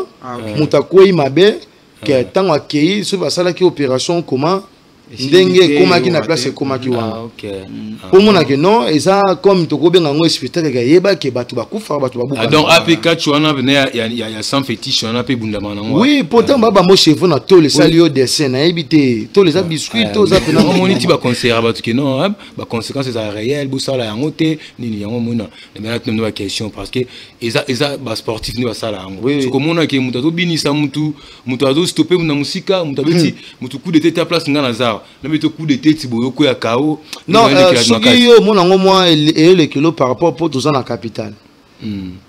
mutakoi mabe que tant akei so ba sala ki opération comment ndenge koma ki na place koma ki wa OK pour mon que non et ça comme to ko benga ngo spectacle ga yeba ke batu ba kufa batu ba buka donc APK tu on a ya sans fétiche on a pe bundama na oui pourtant baba mo cheveux na to le salio dessin na ebité to les biscuits to za pena on ti ba conseiller batu que non ba conséquences ça réel bu sala yango te nini yango mona mais là nous ba question parce que eza ba sportif ni ba sala yango so comme on a ke mutu to binisa mutu azo stopper na musika mutu abeti mutu coup de tête à place ngana za na meto coup de tête boyoko ya kao non soki yo mona ngo moi et le kilo par rapport pour tous en capitale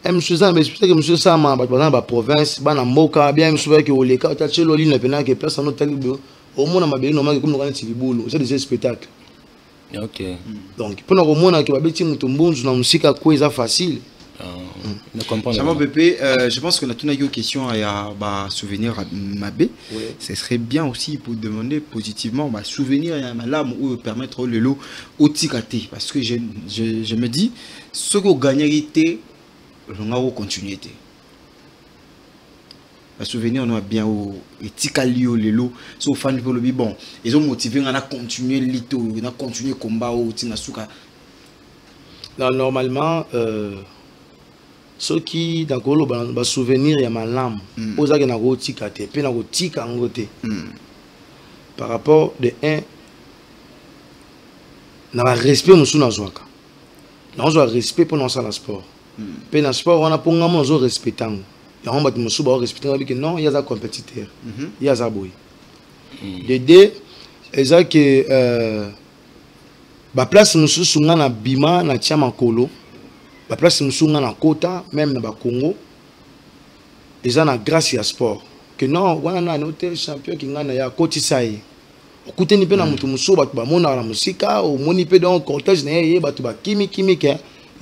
monsieur ça mais c'est que monsieur ça ma ba province ba na mboka bien monsieur que oleka ta chelo ligne pena que place no talibo au mona mabeli no ma comme no kana tibulu c'est des spectacles. OK donc pour no mona que ba beti mutu mbunzu na musika ko eza facile. Ne comprends Pépé, je pense que la tuna question à souvenir à Mabé. Ce serait bien aussi pour demander positivement souvenir à ma lame ou permettre le lot au ticate parce que je me dis ce que gagner on va continuer le souvenir on a bien au ticali au lelo so fan pour le bon ils ont motivé on a continué lito on a continué combat au tinasuka normalement ceux qui d'accord ba souvenir ya malam ozaki na ko tika te pe na ko tika ngote par rapport de un na ba respect musu na zwaka na zo respect pour dans la sport pe na sport on a ponga mo zo respectant ya on ba musu ba respecter que non, il y a un compétiteur. Il y a ça boy. De deux, eza que ba place musu sunga na bima na tiama kolo. Ba place musu sunga na kota même na ba Congo. Eza na grâce ya sport. Que non, wana na noté champion qui ngana ya koti sai. Okuteni pe na mutu musu ba ba mona na musika, o moni pe dans cortège na ye ba tu ba kimi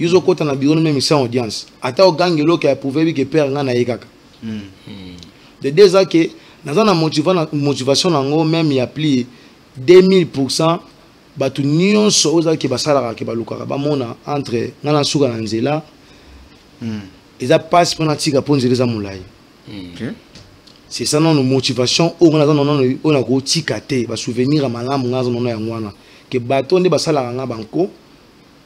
yuzo kota na bureau même sans audience. Ata o gangelo qui a prouvé que père ngana ye kaka. De deux ans que dans la motivation nango même il y a plus 2000% batu nyonso oza ki basala ka balukaka ba mona entre ngana suka na nzela. Eza passe pour na tika pour nzela za mulai. C'est ça non motivation o ngana on a ko tika te ba souvenir à malamu ngazo non ya ngwana que bato nde basala nga banko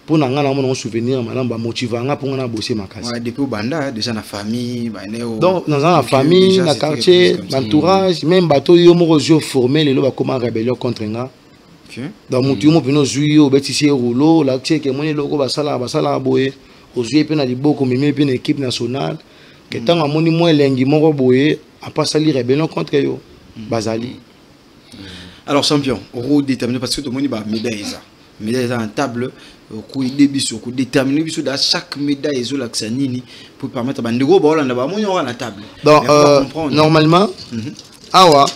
pour na ngana mon souvenir à malamu ba motiver nga pour ngana bosser makasi. Ouais, depuis banda déjà na famille ba néo. Donc dans la famille, na quartier, l'entourage, même bato yo mo jo formé les lo ba comment rébellion contre nga. Dans mutu mo pino zuyo betisi roulo la tche que mon loko basala boye ozuye pe na liboko meme pe na équipe nationale que tant amoni mo elengi moko boye a pas sali rébellion contre yo bazali. Alors champion, au déterminé parce que tout le monde ba médaille en table au début sur déterminer biso dans chaque médaille ezo laksa nini pour permettre ba ndeko ba olanda ba monyo na table. Donc normalement awa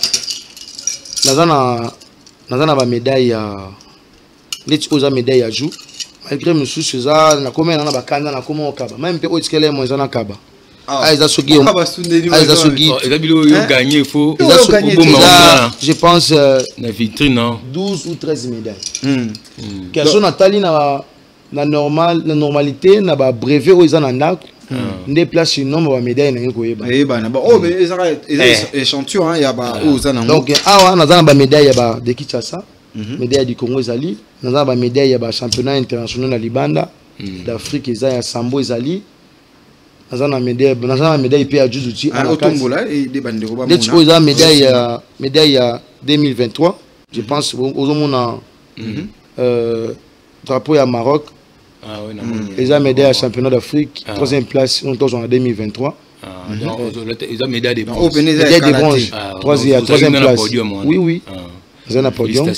nazana ba médaille ya leti oza médaille ya jou malgré musu ça na comment na ba kanda na comment okaba même pe otikele mo ezana kaba. Ils sogi gagné faut je pense la vitrine 12 ou 13 médailles. Quelles sont Nathalie na normalité na ba brevet aux ananda des places nombre ba médaille na ko yeba. Na ba oh mais échantillon il y a ba aux ananda. Donc awa na ba médaille ba de Kinshasa, médaille du Congo ezali, na ba médaille ba championnat international na Libanda, d'Afrique ezali Sambo ezali. Nazana médaille pe à Djouti à Otombola et des bandero ba mona médaille 2023 je pense aux hommes drapeau à Maroc ils ont médaille à championnat d'Afrique troisième place en 2023 ils ont médaille de bronze troisième place oui Zana podium.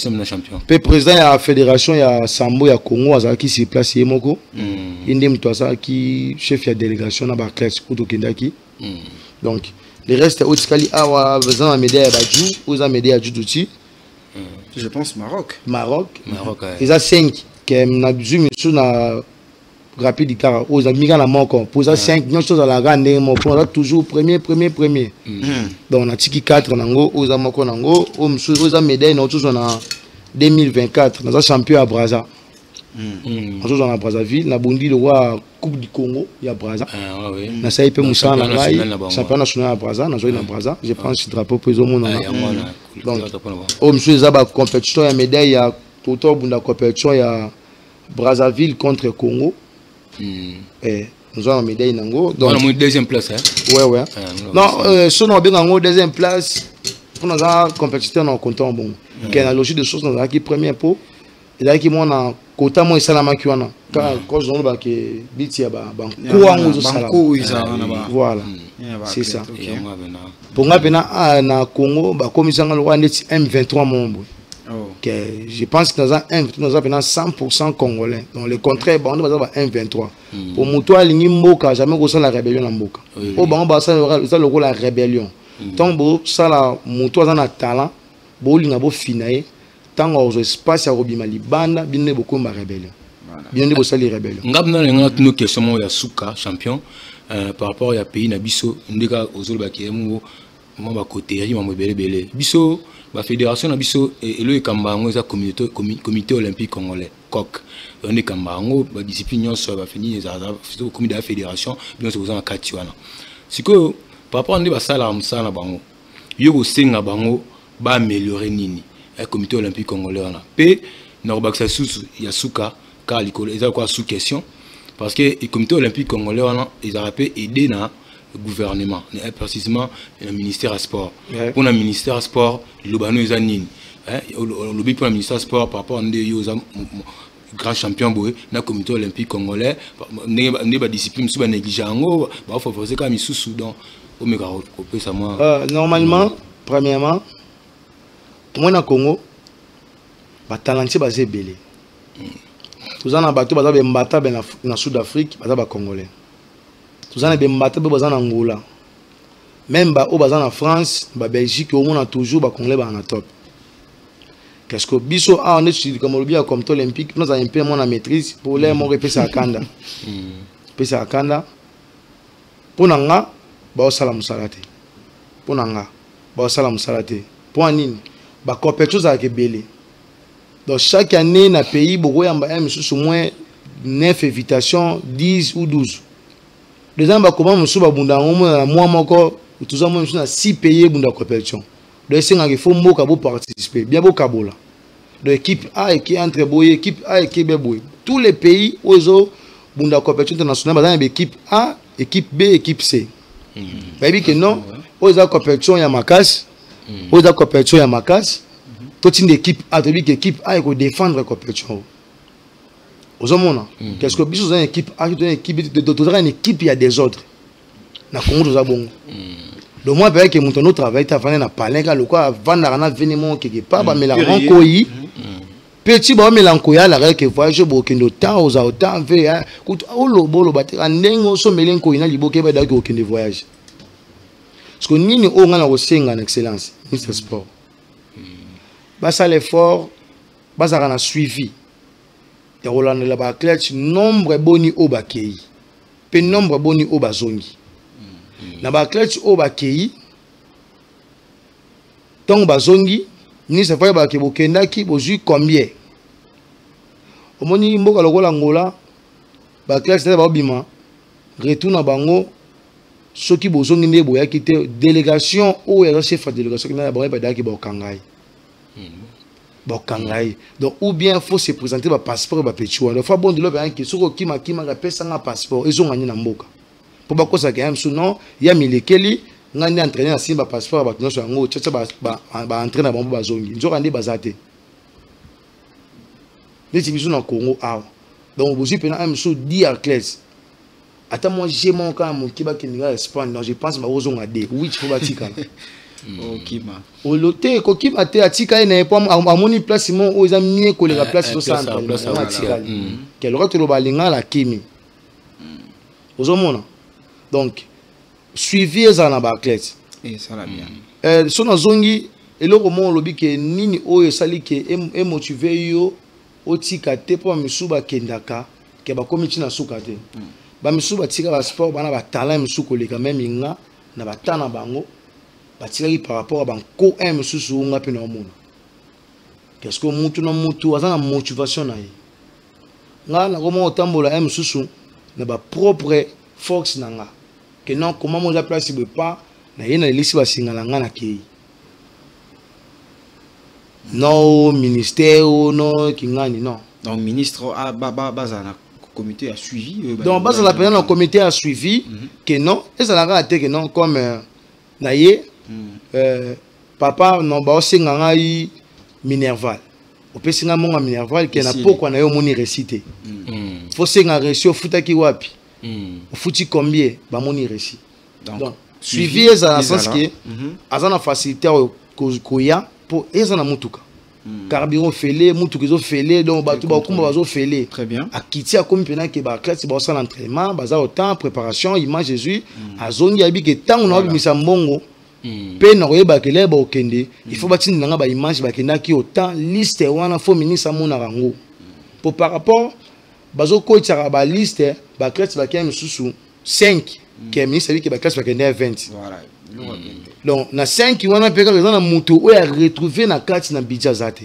Pe président de la fédération ya Sambo ya Congo azaki si place yemoko. Inde mtwasa ki chef ya délégation na ba classe kuto kendaki. Donc le reste otikali awa bezana médaille ba Djou, oza médaille à Djouti. Je pense Maroc. Ils a 5 que na Djou sur na rapide car aux amis na moko pour ça 5 nyonso za la grande mo pour toujours premier donc on a tiki 4 nango aux amoko nango o msu aux médaille na tous on a 2024 na champion à Brazza on a Brazzaville na bondi le roi coupe du Congo ya Brazza na sai pe musa na ngai champion national à Brazza na zo na Brazza je pense drapeau pour zo mona donc o msu za ba compétition ya médaille ya toto bunda compétition ya Brazzaville contre Congo. Nous avons une médaille nango. Donc on a une deuxième place ouais. Non, si on a bien en deuxième place, pour nous avoir compétiteur dans comptant bon. Quelle la logique de choses dans qui premier pot. Et là qui moi na quota moi ça la makiwana. Quand cause on va que bitia ba quoi on sala. Voilà. C'est ça. Pour moi na Congo ba commission le roi M23 membres. Je pense que nous avons 100% congolais. Donc le contraire, on va avoir 1,23. Pour Moutoua, Mboka, jamais qu'on la rébellion en Mboka. Au Bamba, ça le rôle la rébellion. Tant que ça la Moutoua a talent, bon il a beau finaler. Tant que espace à Robima Libanda, bien beaucoup ma rébellion. Bien beaucoup ça les rébellions. Ngabna les nous question ya Souka champion par rapport à pays Nabiso, ndeka ozolba qui est mo ba côté mo belé biso. La fédération nabiso et le kambango za comité olympique congolais COC on est kambango ba discipline so ba fini za comité de la fédération bien so za kati wana siko par rapport à ba sala msala bango yo senga bango ba améliorer nini le comité olympique congolais wana pe na robaksa susu ya suka car l'école est quoi sous question parce que le comité olympique congolais wana ils a rappelé aider na gouvernement précisément le ministère à sport pour le ministère à sport le bano ezanine le but pour le ministère sport par rapport à grand champion boy na comité olympique congolais ne ba discipline sous ba négligeango ba favoriser comme isusu donc au mega copé ça moi normalement premièrement moi na Congo ba talenté basé belé tous en bateau baza be mbata ben na Sud Afrique baza ba congolais tous en be mbata be baza na Angola même ba o baza na France ba Belgique au moins toujours ba congolais ba na top. Qu'est-ce que biso a on est comme le bien comme olympique nous avons un peu moins la maîtrise pour les mon repérer à Kanda repérer à Kanda pour nanga ba o sala musalate pour nanga ba o sala musalate pour anine ba compétition za ke belé donc chaque année na pays beaucoup yamba sur moins 9 invitations 10 ou 12 les ans ba comment musu ba bunda ngomo na mois moko tous en moins na 6 pays bunda compétition. Donc, il faut participer. Bien beau Kabola. De l'équipe A et qui entre boy, équipe A et qui est boy. Tous les pays où ils ont la compétition internationale, équipe A, équipe B, équipe C. Mais que non, où ils ont compétition, il y a ma casse. Où ils ont compétition, il y a ma casse. Toute une équipe A, l'équipe A, il faut défendre la compétition. Aux hommes, qu'est-ce que vous avez une équipe A, une équipe, il y a des autres. Na Congo, bon. Donc moi parce que mon travail ta vendre na palenga le quoi vendre na veniment quelque part ba mélancolie petit ba mélancolie la que voyage bokendo temps aux autant fait écoute o lo batera ndengo so mélancolie na liboke ba daki okende voyage parce que nini o ngana osenga en excellence ministre sport ba ça l'effort ba ça na suivi de Roland la ba clutch nombre boni o bakei pe nombre boni o bazongi na ba clutch o bakei donc bazongi ni ça fait ba ke bokendaki bozui combien omoni mboka lokola ngola ba clutch ba bima retour na bango soki bozongi ne boyaki te délégation o ya chef de délégation na ba ba daki ba kangai bokangai donc ou bien faut se présenter ba passeport ba pechuwa donc faut bon de l'obé qui soko kima ga pesa nga passeport ezongani na mboka pour ba kosa ke amsu non ya milekeli ngani entraîner na simba passeport ba tuno so ngo tchatcha ba entraîner ba ba zongi nzoka ndi bazate les biso na Congo a donc vous pena amsu di athlètes ata moi j'ai mon quand mon kiba kinga Espagne donc je pense ba ozonga de oui faut ba tika okima olote ko kiba te atika ina po amoni place mon o za mie ko la place au centre atika quel retour balinga la kimi ozomona. Donc, suivi ça na baklet. Et ça la bien. Son zongi et le roman lobby que nini oyo sali que est motivé yo otika te po misuba kendaka ke ba komiti na sukate. Ba misuba tika ba sport bana ba talent misuko le quand même inga na ba tana bango ba tika par rapport à banko un misusu nga pe na omona. Qu'est-ce que mutu na mutu azana motivation na yi. Nga na roman otambola un misusu na ba propre force nanga. Que non, comment moi place il pas na yena lisi ba singala nga na kei non ministère non kingani non donc ministre a bazana comité a suivi donc bazana la pendant comité a suivi que non et ça la raté que non comme na ye papa non ba singanga yi Minerval o pesinga monga Minerval que na poko na yo moni réciter faut singa réussir futa ki wapi fouti combien ba moni réussi donc suivi ça sens que azana facilité koya pour ezana mutuka carburant fêlé mutuka zo fêlé donc ba tout ba kumba bazo fêlé très bien akiti akomi pena ke ba classe ba ça l'entraînement baza autant préparation image Jésus azongi abi ke tant on a bimisa mbongo pe na koyeba ke leba okende il faut batindi nanga ba image ba kendaki autant liste wana faut ministre mona rango pour par rapport bazo ko tira ba liste ba classe ba kem susu 5 qui est ministre qui ba classe ba kende 20 voilà donc na 5 wana pe ka na mutu o ya retrouver na classe na bidja zate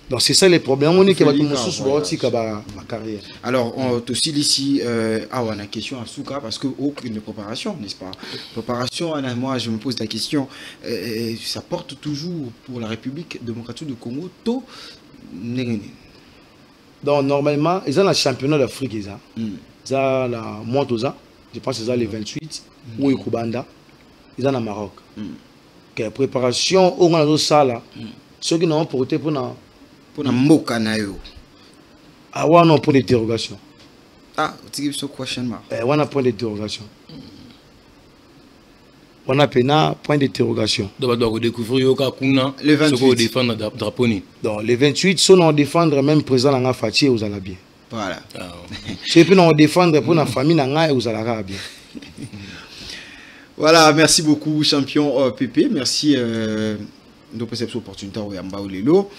donc c'est ça les problèmes on est que ba susu ba tika ba carrière. Alors on aussi ici on a question à Souka parce que aucune préparation n'est-ce pas préparation moi je me pose la question ça porte toujours pour la République démocratique du Congo tôt. Donc normalement, ils ont le championnat d'Afrique, ils ont la Montosa, je pense qu'ils ont les 28, ou les Kubanda, ils ont le Maroc. Que préparation, on a ça là, ceux qui n'ont pas porté pour na mboka na yo. Ah, on a un point d'interrogation. Ah, tu as question mark. On a un point d'interrogation. On a un point d'interrogation. Donc, on découvrir le 28. Défendre drapeau. Donc, le 28, si on défendre même président Nanga Fatih, vous allez bien. Voilà. Si on défendre pour la famille Nanga, vous allez bien. Voilà, merci beaucoup, champion Pépé. Merci de cette opportunité au Yamba Olelo.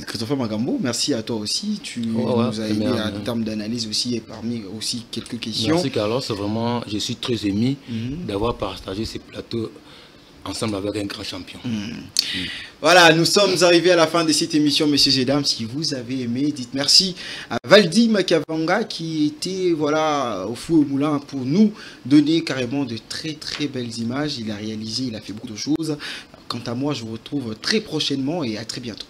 Christopher Magambo, merci à toi aussi. Tu nous as aidé en termes d'analyse aussi et parmi aussi quelques questions. Merci Carlos, vraiment, je suis très ému d'avoir partagé ces plateaux ensemble avec un grand champion. Voilà, nous sommes arrivés à la fin de cette émission, messieurs et dames. Si vous avez aimé, dites merci à Valdi Makavanga qui était voilà, au fou au moulin pour nous donner carrément de très très belles images. Il a réalisé, il a fait beaucoup de choses. Quant à moi, je vous retrouve très prochainement et à très bientôt.